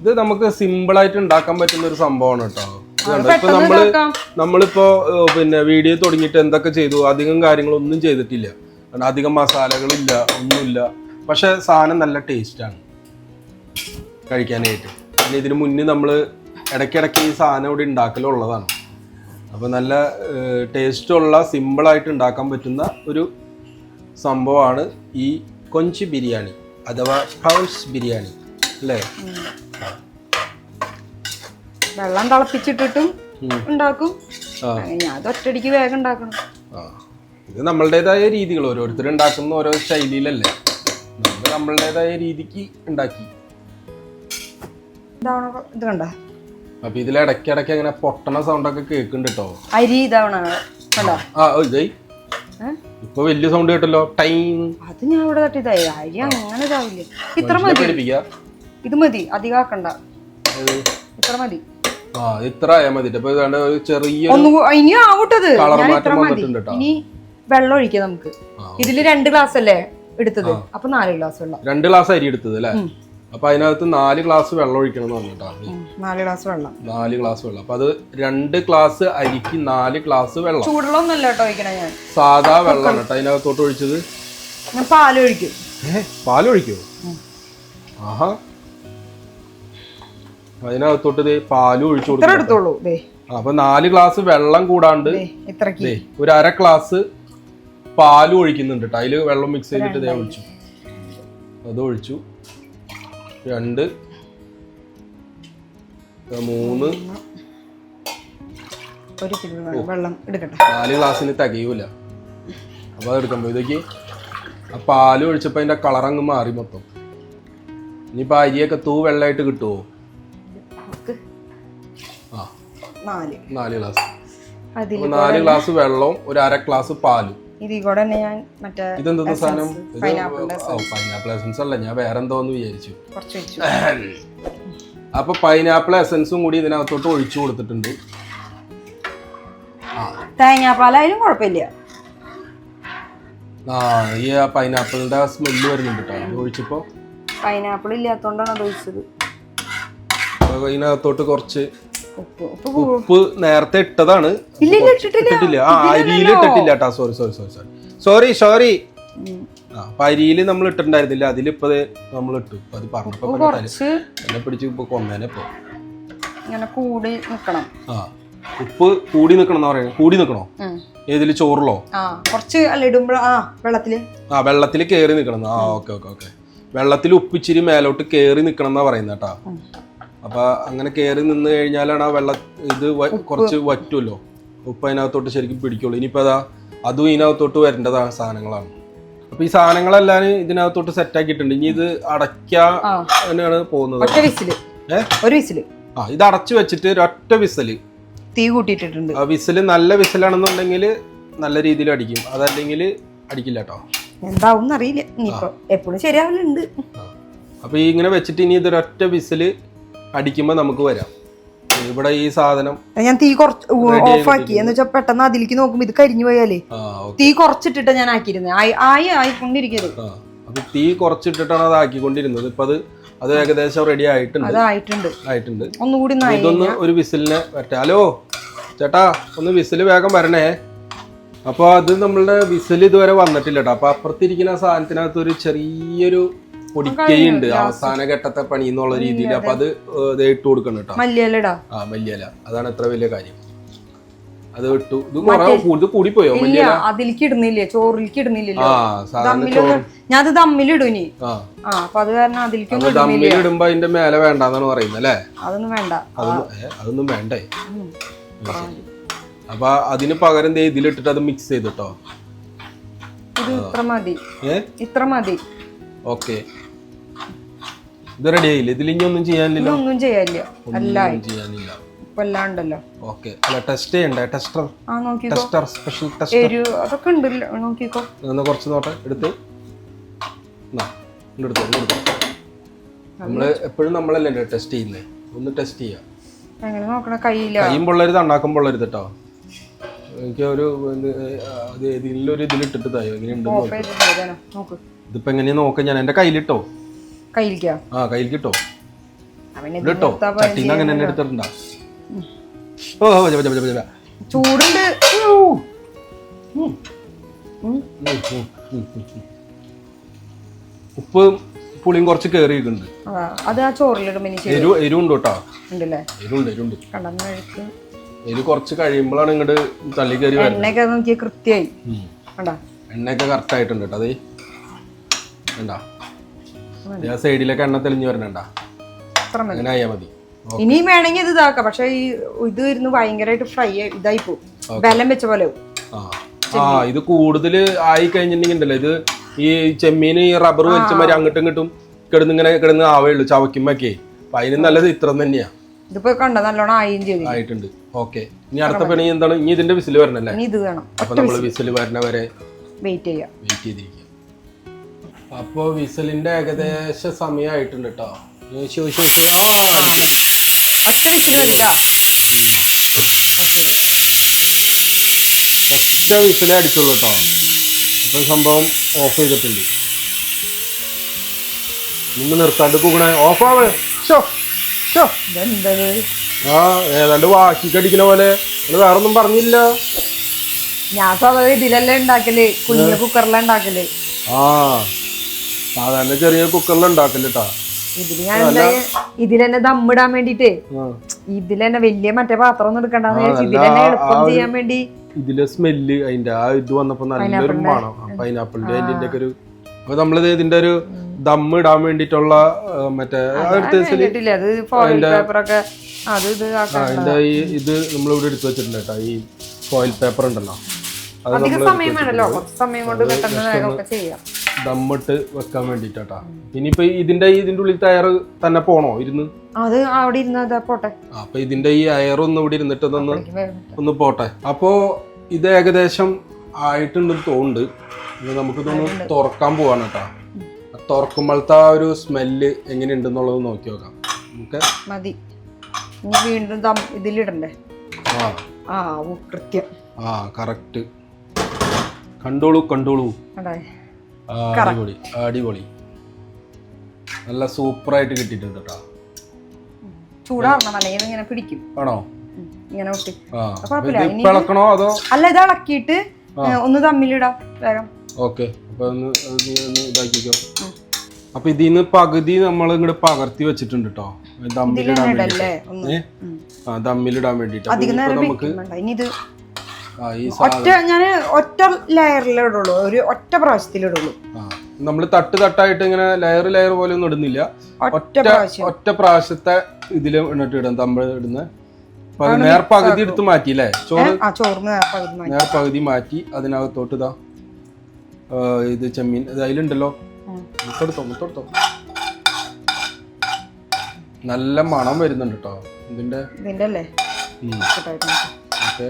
ഇത് നമുക്ക് സിമ്പിൾ ആയിട്ട് ഉണ്ടാക്കാൻ പറ്റുന്ന ഒരു സംഭവമാണ് കേട്ടോ. ഇപ്പൊ നമ്മളിപ്പോ പിന്നെ വീഡിയോ തുടങ്ങിയിട്ട് എന്തൊക്കെ ചെയ്തു, അധികം കാര്യങ്ങളൊന്നും ചെയ്തിട്ടില്ല. അധികം മസാലകളില്ല, ഒന്നുമില്ല. പക്ഷെ സാധനം നല്ല ടേസ്റ്റാണ് കഴിക്കാനായിട്ട്. പിന്നെ ഇതിന് മുന്നേ നമ്മൾ ഇടയ്ക്കിടയ്ക്ക് ഈ സാധനം ഇവിടെ ഉണ്ടാക്കലുള്ളതാണ്. അപ്പോൾ നല്ല ടേസ്റ്റുള്ള സിമ്പിളായിട്ട് ഉണ്ടാക്കാൻ പറ്റുന്ന ഒരു സംഭവമാണ് ഈ കൊഞ്ച് ബിരിയാണി അഥവാ പ്രൗൺസ് ബിരിയാണി അല്ലേ. വെള്ളം തിളപ്പിച്ചിട്ടിട്ടും ഉണ്ടാക്കും. ഞാൻ ഒറ്റയടിക്ക് വേഗം ഉണ്ടാക്കണം. ഇത് നമ്മളുടേതായ രീതികൾ, ഓരോരുത്തർ ഉണ്ടാക്കുന്ന ഓരോ ശൈലിയിലല്ലേ. നമ്മൾ നമ്മളുടേതായ രീതിക്ക് ഉണ്ടാക്കി. ഇത് കണ്ട, അപ്പൊ ഇതിൽ ഇടയ്ക്കിടയ്ക്ക് അങ്ങനെ പൊട്ടണ സൗണ്ട് ഒക്കെ കേൾക്കുന്നുണ്ട് കേട്ടോ. അരി ഇതാവണ ഇപ്പൊ വലിയ സൗണ്ട് കേട്ടല്ലോ. ടൈം അത് ഞാൻ ഇവിടെ തട്ടിയതായി. അരി അങ്ങനെ ഇതാവില്ല. ഇത്ര മതി, ഇത് മതി, അധികം ആക്കണ്ട. ഇത്ര മതി, ഇത്ര ആയാൽ മതി. ഇപ്പൊ ചെറിയ ഇനി ആവട്ടത്. ഇനി വെള്ളം ഒഴിക്കാം നമുക്ക്. ഇതില് 2 ഗ്ലാസ് അല്ലേ എടുത്തത്, അപ്പൊ 4 ഗ്ലാസ് വെള്ളം. 2 ഗ്ലാസ് അരി എടുത്തത് അല്ലേ. അപ്പൊ അതിനകത്ത് 4 ഗ്ലാസ് വെള്ളം ഒഴിക്കണം എന്ന് പറഞ്ഞിട്ടാ. 4 ഗ്ലാസ് വെള്ളം. 4 ഗ്ലാസ് വെള്ളം. അപ്പൊ അത് 2 ഗ്ലാസ് അരിക്ക് 4 ഗ്ലാസ് വെള്ളം. ചൂടുവെള്ളം ഒന്നല്ല കേട്ടോ ഒഴിക്കണേ, ഞാൻ സാധാ വെള്ളം കേട്ടോ അതിനകത്തോട്ട് ഒഴിച്ചത്. ഞാൻ പാലൊഴിക്കും. പാലൊഴിക്കോ? ആഹാ. അതിനകത്തോട്ട് പാലും ഒഴിച്ചു കൊടുത്തു. അപ്പൊ 4 ഗ്ലാസ് വെള്ളം കൂടാണ്ട് ഒരു 1/2 ഗ്ലാസ് പാലും ഒഴിക്കുന്നുണ്ട് കേട്ടോ. അതില് വെള്ളം മിക്സ് ചെയ്തിട്ട് ഇതേ ഒഴിച്ചു. അത് ഒഴിച്ചു. 2 3 4 ഗ്ലാസ്സിന് തികയൂല. അപ്പൊ അത് എടുക്കുമ്പോഴത്തേക്ക് ആ പാല് ഒഴിച്ചപ്പോ അതിന്റെ കളർ അങ്ങ് മാറി മൊത്തം. ഇനിയിപ്പോ അരിയൊക്കെ വെള്ളമായിട്ട് കിട്ടുമോ? 4 ഗ്ലാസ്. 4 ഗ്ലാസ് വെള്ളവും 1/2 ഗ്ലാസ് പാലും. ഇതെന്താ സാധനം? പൈനാപ്പിൾ എസൻസ് അല്ല, ഞാൻ വേറെ എന്തോന്ന് വിചാരിച്ചു. അപ്പൊ പൈനാപ്പിൾ എസൻസും കൂടി ഇതിനകത്തോട്ട് ഒഴിച്ചു കൊടുത്തിട്ടുണ്ട്. തേങ്ങാപ്പാലായാലും കുഴപ്പമില്ല. ഈ പൈനാപ്പിളിന്റെ സ്മെല്ല് വരുന്നുണ്ട് കേട്ടോ ഒഴിച്ചപ്പോ. പൈനാപ്പിൾ ഇല്ലാത്തോണ്ടാണ് അത് ഒഴിച്ചത്. ഇതിനകത്തോട്ട് കുറച്ച് ഉപ്പ് നേരത്തെ ഇട്ടതാണ്. ഇട്ടിട്ടില്ല. അരിയിൽ ഇട്ടിട്ടില്ല കേട്ടോ. സോറി. അപ്പൊ അരിയിൽ നമ്മൾ ഇട്ടിട്ടുണ്ടായിരുന്നില്ല. അതിലിപ്പോ നമ്മൾ ഇട്ടു. അത് പറഞ്ഞപ്പോ എന്നെ പിടിച്ച് ഇപ്പൊ കൊന്നേനെ ഇപ്പൊ. ഉപ്പ് കൂടി നിക്കണം എന്ന് പറയുന്നത്. കൂടി നിക്കണോ? ഏതില്? ചോറിലോ? വെള്ളത്തില് കേറി നിക്കണം. ഓക്കെ. വെള്ളത്തിൽ ഉപ്പ് ഇച്ചിരി മേലോട്ട് കേറി നിക്കണം എന്നാ പറയുന്നത് കേട്ടാ. അപ്പൊ അങ്ങനെ കേറി നിന്ന് കഴിഞ്ഞാലാണ് ആ വെള്ളം ഇത് കുറച്ച് വറ്റുമല്ലോ. ഉപ്പ് അതിനകത്തോട്ട് ശരിക്കും പിടിക്കുള്ളൂ. ഇനിയിപ്പോ അതും ഇതിനകത്തോട്ട് വരേണ്ടതാണ് സാധനങ്ങളാണ്. അപ്പൊ ഈ സാധനങ്ങളെല്ലാം ഇതിനകത്തോട്ട് സെറ്റ് ആക്കിയിട്ടുണ്ട്. ഇനി ഇത് അടയ്ക്കാണ് പോകുന്നത്. ഇത് അടച്ചു വെച്ചിട്ട് ഒരൊറ്റ വിസല് തീ കൂട്ടിയിട്ടുണ്ട്. ആ വിസില് നല്ല വിസിലാണെന്നുണ്ടെങ്കിൽ നല്ല രീതിയിൽ അടിക്കും. അതല്ലെങ്കിൽ അടിക്കില്ല കേട്ടോ. എന്താവും അറിയില്ല. എപ്പോഴും ശരിയാവലുണ്ട്. അപ്പൊ ഇങ്ങനെ വെച്ചിട്ട് ഇനി ഇതൊരൊറ്റ വിസില് അടിക്കുമ്പോ നമുക്ക് വരാം. ഇവിടെ ഈ സാധനം ഞാൻ തീ കുറച്ച് ഓഫ് ആക്കി. എന്ന് വെച്ചാൽ പെട്ടെന്ന് അതിലേക്ക് നോക്കുമ്പോ ഇത് കരിഞ്ഞു പോയാലേ തീ കുറച്ചിട്ടിട്ട് ഞാൻ ആക്കിയിരുന്നത്. ആയിക്കൊണ്ടിരിക്കരുത്. അപ്പൊ തീ കുറച്ചിട്ടിട്ടാണ് അത് ആക്കിക്കൊണ്ടിരുന്നത്. ഇപ്പൊ അത് ഏകദേശം റെഡി ആയിട്ടുണ്ട്. ഒന്നുകൂടി ഇതൊന്ന് ഒരു വിസിലിനെ വരട്ടെ. ഹലോ ചേട്ടാ, ഒന്ന് വിസില് വേഗം വരണേ. അപ്പൊ അത് നമ്മളുടെ വിസിൽ ഇതുവരെ വന്നിട്ടില്ല കേട്ടോ. അപ്പൊ അപ്പുറത്തിരിക്കുന്ന സാധനത്തിനകത്ത് ഒരു ചെറിയൊരു പൊടിക്കയുണ്ട് അവസാന ഘട്ടത്തെ പണി എന്നുള്ള രീതിയിൽ. അപ്പൊ അത് ഇട്ട് കൊടുക്കണം കേട്ടോ. മല്ലിയില. അതാണ് എത്ര വലിയ കാര്യം. അത് ഇട്ടു. ഇത് കൂടിപ്പോയോ? അതിലേക്ക് ഇടുന്നില്ലേ, ചോറിലേക്ക് ഇടുന്നില്ലല്ലോ. ഞാൻ അത് ദമ്മിലിടും. ഇനി അപ്പൊ അത് കാരണം അതിലേക്ക് ദമ്മിലിടുമ്പോ അതിന്റെ മേലെ വേണ്ടെന്നാണ് പറയുന്നത് അല്ലേ? അതൊന്നും വേണ്ട. അതൊന്നും വേണ്ടേ? അപ്പൊ അതിന് പകരം ഇതിലിട്ടിട്ട് അത് മിക്സ് ചെയ്തിട്ടോ. ഇത്ര മതി. ഓക്കെ, ഇത് റെഡി ആയില്ലേ? ഇതിൽ ഇനി ഒന്നും ചെയ്യാനില്ല. ഒന്നും ചെയ്യാനില്ല. ഓക്കെ. അല്ല, ടെസ്റ്റ് ചെയ്യണ്ടേ? ടെസ്റ്റർ സ്പെഷ്യൽ ടെസ്റ്റർ അതൊക്കെ ഉണ്ടല്ലോ. നോക്കിക്കോ. കുറച്ച് നോട്ടെ എടുത്ത് നമ്മള് എപ്പോഴും നമ്മളല്ലേ ടെസ്റ്റ് ചെയ്യുന്നേ. ഒന്ന് ടെസ്റ്റ് ചെയ്യാം. കൈയും പൊള്ളരുത്, അണ്ണാക്കും പൊള്ളരുത് കേട്ടോ. എനിക്ക് ഇതിലിട്ടിട്ട് തായോ എങ്ങനെയുണ്ട്. ഇതിപ്പോ എങ്ങനെയാ നോക്ക? ഞാൻ എന്റെ കയ്യിലിട്ടോ. കയ്യിലിട്ടോ. ഇട്ടോ ചട്ടീന്ന് അങ്ങനെ തന്നെ എടുത്തിട്ടുണ്ടാ. ചൂടുണ്ട്. ഉപ്പ് പുളിയും കുറച്ച് കേറിയിട്ടുണ്ട്. അത് ആ ചോറിലിടുമ്പോ എരിവുണ്ട് കേട്ടോ. എരിവുണ്ട്. എരിവ് കുറച്ച് കഴിയുമ്പോഴാണ് ഇങ്ങോട്ട് തള്ളി കയറി വരുന്നത്. കൃത്യമായി എണ്ണയൊക്കെ കറക്റ്റ് ആയിട്ടുണ്ട് കേട്ടോ. അതേ വേണ്ടാ, സൈഡിലൊക്കെ എണ്ണ തെളിഞ്ഞു വരണണ്ട. അങ്ങനെ ആയാ മതി. ഇനിയും വേണമെങ്കിൽ ഇത് ഇതാക്കാം. പക്ഷെ ഇത് ഇരുന്ന് ഭയങ്കരമായിട്ട് ഫ്രൈ ഇതായി പോകും. ബലം വെച്ച പോലെ. ഇത് കൂടുതൽ ആയി കഴിഞ്ഞിട്ടുണ്ടെങ്കിൽ ഇത് ഈ ചെമ്മീന് ഈ റബ്ബർ വലിച്ച മാതിരി അങ്ങോട്ടും ഇങ്ങോട്ടും കിടന്ന് ആവേയുള്ളൂ ചവയ്ക്കുമ്പൊക്കെ. അപ്പൊ അതിന് നല്ലത് ഇത്ര തന്നെയാ. ഇതിപ്പോ കണ്ട നല്ലോണം ആയിട്ടുണ്ട്. ഓക്കെ, ഇനി അടുത്ത പണി എന്താണ്? ഇനി ഇതിന്റെ വിസിൽ വരണല്ലേ? ഇത് വേണം. അപ്പൊ നമ്മള് വിസിൽ വരണ വരെ വെയിറ്റ് ചെയ്തിരിക്കുക. അപ്പൊ വിസിലിന്റെ ഏകദേശ സമയമായിട്ടുണ്ട് കേട്ടോ. ഒറ്റ വിസിലേ അടിച്ചുള്ളൂ കേട്ടോ. അപ്പൊ സംഭവം ഓഫ് ചെയ്തിട്ടുണ്ട്. നിന്ന് നിർത്താണ്ട് കൂകണേ. ഓഫാവ്. ഏതാണ്ട് വാക്കി കടിക്കുന്ന പോലെ. വേറെ ഒന്നും പറഞ്ഞില്ല. ഞാൻ സാധാരണ ഇതിലല്ലേ ഉണ്ടാക്കല്, കുഞ്ഞ കുക്കറിലാ ഉണ്ടാക്കല്. സാധാരണ ചെറിയ കുക്കറിൽ ഉണ്ടാക്കല് കേട്ടാ. ഇതിലെന്നെ ദമ്മിടാൻ വേണ്ടിട്ടേ ഇതിലെന്നെ വലിയ മറ്റേ പാത്രം ഒന്നും എടുക്കണ്ടെന്ന് വിചാരിച്ചു. ഇതിലെന്നെ എളുപ്പം ചെയ്യാൻ വേണ്ടി ഇതിലെ സ്മെല്ല് അതിന്റെ ആ ഇത് വന്നപ്പോ നല്ലൊരു മണം പൈനാപ്പിളിന്റെ അതിന്റെ ഒക്കെ ഒരു. അപ്പൊ നമ്മളിത് ഇതിന്റെ ഒരു ദമ്മ് ഇടാൻ വേണ്ടിട്ടുള്ള മറ്റേ അതിന്റെ ഇത് നമ്മളിവിടെ എടുത്തു വെച്ചിട്ടുണ്ട് കേട്ടോ. ഈ ഫോയിൽ പേപ്പർ ഉണ്ടല്ലോ, അത് ദമ്മിട്ട് വെക്കാൻ വേണ്ടിട്ടാ. ഇനിയിപ്പോ ഇതിന്റെ ഉള്ളിൽ അയർ തന്നെ പോണോ ഇരുന്ന്? അത് അവിടെ ഇരുന്ന് പോട്ടെ. അപ്പൊ ഇതിന്റെ ഈ അയർ ഒന്ന് ഇവിടെ ഇരുന്നിട്ട് ഒന്ന് പോട്ടെ. അപ്പോ ഇത് ഏകദേശം ആയിട്ടുണ്ടെന്ന് തോന്നുന്നുണ്ട്. നമുക്കിതൊന്ന് തുറക്കാൻ പോവാണ് കേട്ടോ. തുറക്കുമ്പോഴത്തെ ആ ഒരു സ്മെല്ല് എങ്ങനെയുണ്ടെന്നുള്ളത് നോക്കി നോക്കാം നമുക്ക്. മതി, വീണ്ടും ഇതിലിടണ്ടേ? കൃത്യം. കറക്റ്റ്. കണ്ടോളൂ അടിപൊളി അടിപൊളി, നല്ല സൂപ്പറായിട്ട് കിട്ടിയിട്ടുണ്ട് കേട്ടോ. ചൂടാറണം, അല്ലെങ്കിൽ ഇങ്ങനെ പിടിക്കും. ആണോ? ഇങ്ങനെ ഇളക്കണോ അതോ? അല്ല, ഇത് ഇളക്കിയിട്ട് ഒന്ന് തമ്മിലിടാം വേഗം. ഓക്കെ, അപ്പൊ ഒന്ന് ഇതാക്കിക്കോ. അപ്പൊ ഇതിന്ന് പകുതി നമ്മൾ ഇങ്ങോട്ട് പകർത്തി വെച്ചിട്ടുണ്ട് കേട്ടോ, ദമ്മിലിടാൻ വേണ്ടിട്ട്. നമുക്ക് ഒറ്റ ലെയറിലിടുള്ളൂ, ഒരു ഒറ്റ പ്രാവശ്യത്തിലിടുള്ളൂ. നമ്മൾ തട്ടായിട്ട് ഇങ്ങനെ ലെയർ പോലെ ഒന്നും ഇടുന്നില്ല, ഒറ്റ പ്രാവശ്യത്തെ ഇതില് ഇടാം നമ്മൾ ഇടുന്ന. നേർപകുതി എടുത്ത് മാറ്റി അല്ലേ ചോറ്? നേർപകുതി മാറ്റി അതിനകത്തോട്ട് ഇതാ ഇത് ചെമ്മീൻ അതിലുണ്ടല്ലോ. മുത്തെടുത്തോ. നല്ല മണം വരുന്നുണ്ട് കേട്ടോ ഇതിന്റെ. ഓക്കെ,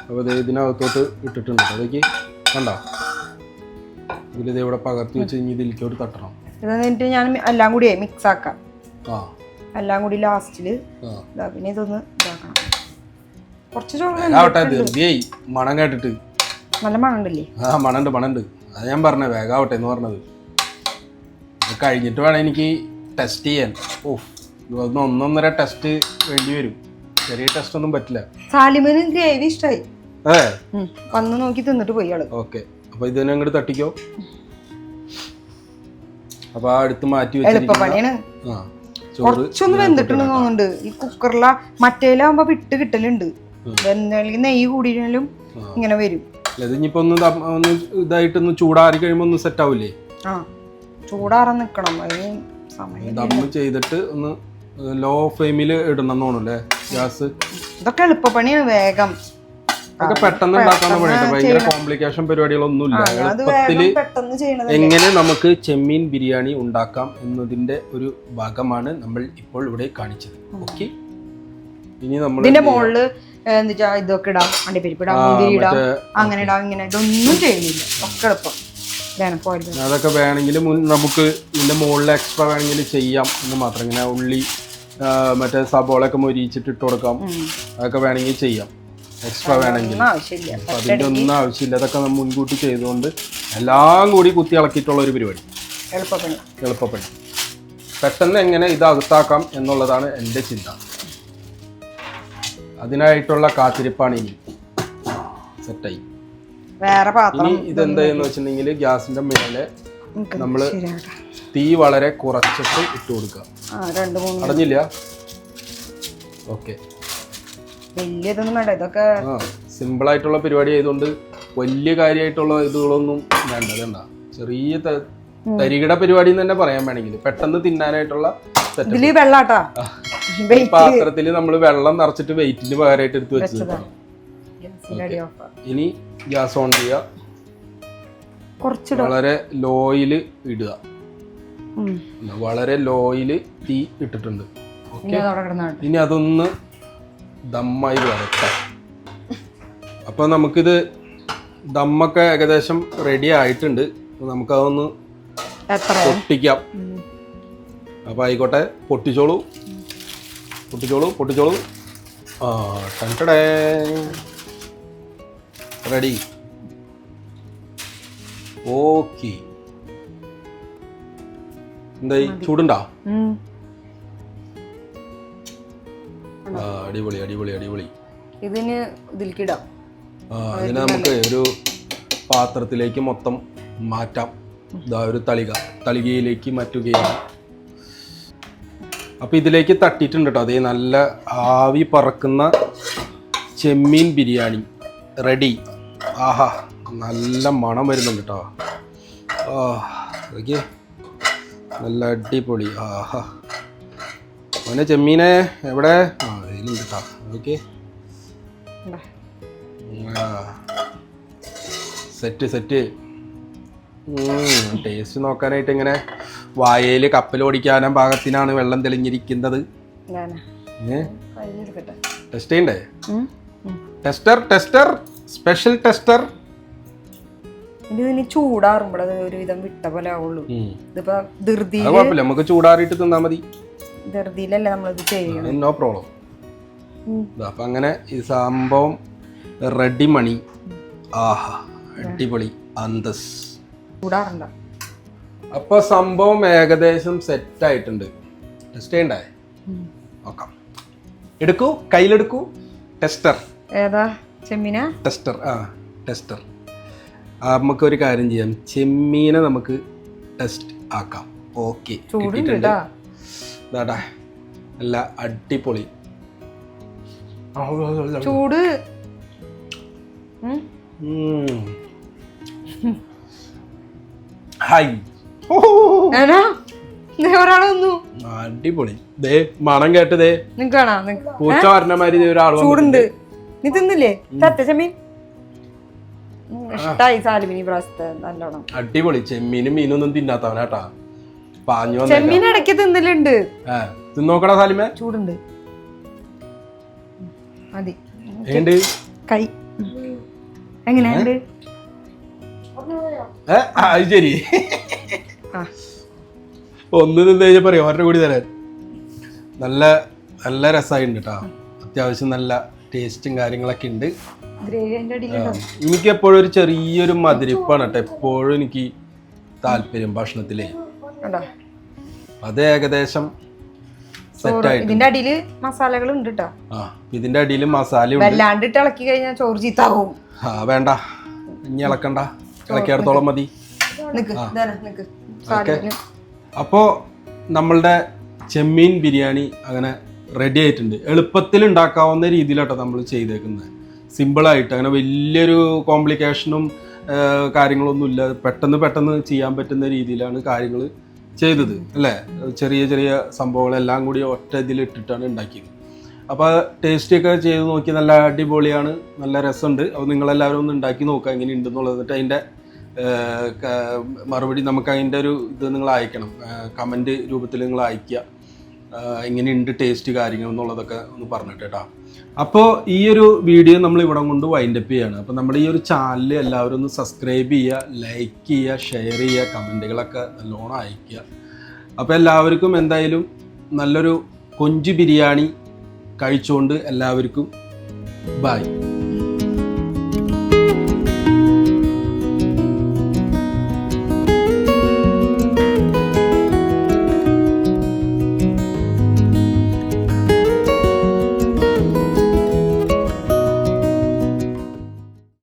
അപ്പൊ ഇതിനകത്തോട്ട് ഇട്ടിട്ടുണ്ട്. അതൊക്കെ കണ്ടോ, ഇതിലിത് ഇവിടെ പകർത്തി വെച്ച് കഴിഞ്ഞ് ഇതിലേക്കോട്ട് തട്ടണം. എന്നിട്ട് ഞാൻ എല്ലാം കൂടി മിക്സ് ആക്കാം. എല്ലാം കൂടി ലാസ്റ്റില് പിന്നെ ഇതൊന്ന് ഇതാക്കണം. കുറച്ച് ചോറ് മണം കേട്ടിട്ട് നല്ല മണുണ്ടല്ലേ? മണുണ്ട്. അത് ഞാൻ പറഞ്ഞ വേഗാവട്ടെ എന്ന് പറഞ്ഞത്. കഴിഞ്ഞിട്ട് വേണം എനിക്ക് ടെസ്റ്റ് ചെയ്യാൻ. ഒന്നൊന്നര ടെസ്റ്റ് വേണ്ടി വരും, ചെറിയ ടെസ്റ്റ് ഒന്നും പറ്റില്ല. സാലിമിന് ഗ്രേവി ഇഷ്ടായി, വന്ന് നോക്കി തിന്നിട്ട് പോയി ആള്. ഓക്കെ, അപ്പൊ ഇതിനെ അങ്ങോട്ട് തട്ടിക്കോ. അപ്പൊ അടുത്ത് മാറ്റി എളുപ്പപ്പണിയാണ്. കുറച്ചൊന്ന് വെന്തിട്ടുണ്ട് തോന്നുന്നുണ്ട്. ഈ കുക്കറില മറ്റേലാവുമ്പോ വിട്ട് കിട്ടലുണ്ട്, നെയ്യ് കൂടിയാലും ഇങ്ങനെ വരും. ഇതിപ്പോ ഒന്ന് ഇതായിട്ടൊന്ന് ചൂടാറി കഴിയുമ്പോ ഒന്ന് സെറ്റ് ആവില്ലേ? ചൂടാറാൻ നിക്കണം, അതിന് സമയം. ദമ്മ് ചെയ്തിട്ട് ഒന്ന് ലോ ഫ്ലെയിമിൽ ഇടണം തോന്നുന്നല്ലേ ഗ്യാസ്. ഇതൊക്കെ എളുപ്പപ്പണിയാണ്, വേഗം പെട്ടെന്ന് ഉണ്ടാക്കാന്ന് പറയട്ടെ. ഭയങ്കര കോംപ്ലിക്കേഷൻ പരിപാടികളൊന്നുമില്ല. എളുപ്പത്തില് എങ്ങനെ നമുക്ക് ചെമ്മീൻ ബിരിയാണി ഉണ്ടാക്കാം എന്നതിന്റെ ഒരു ഭാഗമാണ് നമ്മൾ ഇപ്പോൾ ഇവിടെ കാണിച്ചത്. ഓക്കെ, ഇനി നമ്മൾ ഇതിന്റെ മുകളില് ഇതൊക്കെ ഇടാം, അണ്ടിപ്പരിപ്പ് ഇടാം, മുന്തിരി ഇടാം, അങ്ങനെ ഇടാം, ഇങ്ങനെ ഇതൊന്നും ചെയ്യുന്നില്ല, ഒക്കെ എളുപ്പം. അതൊക്കെ വേണമെങ്കിൽ നമുക്ക് ഇതിന്റെ മുകളിൽ എക്സ്ട്രാ വേണമെങ്കിൽ ചെയ്യാം എന്ന് മാത്രം. ഇങ്ങനെ ഉള്ളി മറ്റേ സബോളൊക്കെ മൊരിച്ചിട്ട് ഇട്ട് കൊടുക്കാം, അതൊക്കെ വേണമെങ്കിൽ ചെയ്യാം എക്സ്ട്രാ വേണമെങ്കിൽ. അപ്പൊ അതിന്റെ ഒന്നും ആവശ്യമില്ല, അതൊക്കെ നമ്മൾ മുൻകൂട്ടി ചെയ്തുകൊണ്ട് എല്ലാം കൂടി കുത്തി ഇളക്കിയിട്ടുള്ള ഒരു പരിപാടി. എളുപ്പപ്പണി. പെട്ടെന്ന് എങ്ങനെ ഇത് അകത്താക്കാം എന്നുള്ളതാണ് എൻ്റെ ചിന്ത. അതിനായിട്ടുള്ള കാത്തിരിപ്പാണ് ഇനി. സെറ്റായി. ഇനി ഇതെന്താന്ന് വെച്ചിട്ടുണ്ടെങ്കിൽ ഗ്യാസിന്റെ മേലെ നമ്മള് തീ വളരെ കുറച്ചിട്ട് ഇട്ട് കൊടുക്കുക. അടഞ്ഞില്ല? ഓക്കെ, സിമ്പിൾ ആയിട്ടുള്ള പരിപാടി ആയതുകൊണ്ട് വലിയ കാര്യമായിട്ടുള്ള ഇതുകളൊന്നും വേണ്ട. ഇതെന്താ ചെറിയ തരികിട പരിപാടി എന്ന് തന്നെ പറയാൻ വേണമെങ്കിൽ, പെട്ടെന്ന് തിന്നാനായിട്ടുള്ള പാത്രത്തിൽ നമ്മൾ വെള്ളം നിറച്ചിട്ട് വെയിറ്റിന് പകരമായിട്ട് എടുത്ത് വെച്ചിട്ടാണ്. ഇനി ഗ്യാസ് ഓൺ ചെയ്യുക, വളരെ ലോയില് ഇടുക. വളരെ ലോയില് തീ ഇട്ടിട്ടുണ്ട്. ഓക്കെ, ഇനി അതൊന്ന് ദമ്മായി വരട്ടെ. അപ്പൊ നമുക്കിത് ദമ്മൊക്കെ ഏകദേശം റെഡി ആയിട്ടുണ്ട്. നമുക്കതൊന്ന് പൊട്ടിക്കാം. അപ്പൊ ആയിക്കോട്ടെ, പൊട്ടിച്ചോളൂ. റെഡി. ഓക്കെ, എന്തായി, ചൂടുണ്ടാ? അടിപൊളി. ഇതിന് ഇതിലേക്കിടാം. അതിനെ നമുക്ക് ഒരു പാത്രത്തിലേക്ക് മൊത്തം മാറ്റാം. ഇതാ ഒരു തളികയിലേക്ക് മാറ്റുകയാണ്. അപ്പൊ ഇതിലേക്ക് തട്ടിയിട്ടുണ്ട് കേട്ടോ. അതേ നല്ല ആവി പറക്കുന്ന ചെമ്മീൻ ബിരിയാണി. റെഡി. ആഹാ നല്ല മണം വരുന്നുണ്ട് കേട്ടോ. ഓക്കെ നല്ല അടിപൊളി. ആഹാ മോനെ ചെമ്മീനെ എവിടെ? ഇതിലുണ്ട് കേട്ടോ. Okay set set. ടേസ്റ്റ് നോക്കാനായിട്ട് ഇങ്ങനെ വായയിൽ കപ്പൽ ഓടിക്കാനും പാകത്തിനാണ് വെള്ളം തെളിഞ്ഞിരിക്കുന്നത്. ടെസ്റ്റ് ചെയ്യണ്ടേ? Tester special tester. ഇതിന് ചൂടാറുമ്പോഴത് ഒരുവിധം വിട്ട പോലെ ആവുള്ളൂ. ഇതിപ്പോ കുഴപ്പമില്ല, നമുക്ക് ചൂടാറിയിട്ട് തിന്നാ മതി. ധൃതിയിലല്ലേ നമ്മളിത് ചെയ്യണം. No problem. അപ്പൊ അങ്ങനെ ഈ സംഭവം റെഡി മണി. ആഹാ അടിപൊളി അന്തസ്. ചൂടാറണ്ട. അപ്പൊ സംഭവം ഏകദേശം സെറ്റ് ആയിട്ടുണ്ട്. ടെസ്റ്റ് ചെയ്യണ്ടേ? നോക്കാം. എടുക്കൂ, കയ്യിലെടുക്കൂ. ടെസ്റ്റർ ഏതാ? ചെമ്മീന ടെസ്റ്റർ. ടെസ്റ്റർ. നമുക്കൊരു കാര്യം ചെയ്യാം, ചെമ്മീനെ നമുക്ക് ടെസ്റ്റ് ആക്കാം. ഓക്കെ നല്ല അടിപൊളി ചൂട്. ഹായ് അടിപൊളി. ദേ മണം കേട്ട് ദേ പൂച്ച വരണമാതിരി ഒരാൾ ചൂടുണ്ട്. നീ തിന്നില്ലേ ചെമ്മീൻ? ഇഷ്ടായി സാലിമിനി പ്രാവശ്യത്തെ നല്ലോണം. അടിപൊളി. ചെമ്മീനും മീനൊന്നും തിന്നാത്തവനാട്ടാ. ചെമ്മീൻ ഇടയ്ക്ക് തിന്നലുണ്ട്. തിന്നോക്കടാ സാലിമേ. ചൂടുണ്ട്. മതി. കൈ എങ്ങനെയുണ്ട്? ശരി, ഒന്ന് നിന്ന് കഴിഞ്ഞാൽ പറയാം ഒരെണ്ണം കൂടി തരാൻ. നല്ല നല്ല രസമായിട്ടുണ്ട് കേട്ടോ. അത്യാവശ്യം നല്ല ടേസ്റ്റും കാര്യങ്ങളൊക്കെ ഉണ്ട്. എനിക്ക് എപ്പോഴും ഒരു ചെറിയൊരു മധുരിപ്പാണ് കേട്ടോ എപ്പോഴും എനിക്ക് താല്പര്യം ഭക്ഷണത്തിലേ. അത് ഏകദേശം സെറ്റായിട്ട് ഇതിന്റെ അടിയില് മസാലകൾ ഉണ്ട് കേട്ടോ. ഇതിന്റെ അടിയിൽ മസാല വല്ലാണ്ട് ഇളക്കി കഴിഞ്ഞാൽ ചോറ് ചീത്താവും. വേണ്ട, ഇനി ഇളക്കണ്ട, ഇളക്കിയിടത്തോളം മതി. അപ്പോ നമ്മളുടെ ചെമ്മീൻ ബിരിയാണി അങ്ങനെ റെഡി ആയിട്ടുണ്ട്. എളുപ്പത്തിൽ ഉണ്ടാക്കാവുന്ന രീതിയിലാട്ടോ നമ്മൾ ചെയ്തേക്കുന്നത്. സിമ്പിളായിട്ട്, അങ്ങനെ വലിയൊരു കോംപ്ലിക്കേഷനും കാര്യങ്ങളൊന്നും ഇല്ല. പെട്ടെന്ന് ചെയ്യാൻ പറ്റുന്ന രീതിയിലാണ് കാര്യങ്ങൾ ചെയ്തത് അല്ലേ. ചെറിയ ചെറിയ സംഭവങ്ങളെല്ലാം കൂടി ഒറ്റ ഇതിലിട്ടിട്ടാണ് ഉണ്ടാക്കിയത്. അപ്പോൾ ടേസ്റ്റൊക്കെ ചെയ്ത് നോക്കി നല്ല അടിപൊളിയാണ്, നല്ല രസമുണ്ട്. അപ്പോൾ നിങ്ങളെല്ലാവരും ഒന്ന് ഉണ്ടാക്കി നോക്കുക എങ്ങനെയുണ്ടെന്നുള്ളത്. എന്നിട്ട് അതിൻ്റെ മറുപടി നമുക്ക് അതിൻ്റെ ഒരു ഇത് നിങ്ങൾ അയക്കണം, കമൻറ്റ് രൂപത്തിൽ നിങ്ങൾ അയയ്ക്കുക. എങ്ങനെയുണ്ട് ടേസ്റ്റ് കാര്യങ്ങൾ എന്നുള്ളതൊക്കെ ഒന്ന് പറഞ്ഞിട്ട് കേട്ടോ. അപ്പോൾ ഈ ഒരു വീഡിയോ നമ്മൾ ഇവിടെ കൊണ്ട് വൈൻഡപ്പ് ചെയ്യുകയാണ്. അപ്പോൾ നമ്മുടെ ഈ ഒരു ചാനൽ എല്ലാവരും ഒന്ന് സബ്സ്ക്രൈബ് ചെയ്യുക, ലൈക്ക് ചെയ്യുക, ഷെയർ ചെയ്യുക, കമൻറ്റുകളൊക്കെ നല്ലോണം അയയ്ക്കുക. അപ്പോൾ എല്ലാവർക്കും എന്തായാലും നല്ലൊരു കൊഞ്ച് ബിരിയാണി കഴിച്ചുകൊണ്ട് എല്ലാവർക്കും ബൈ.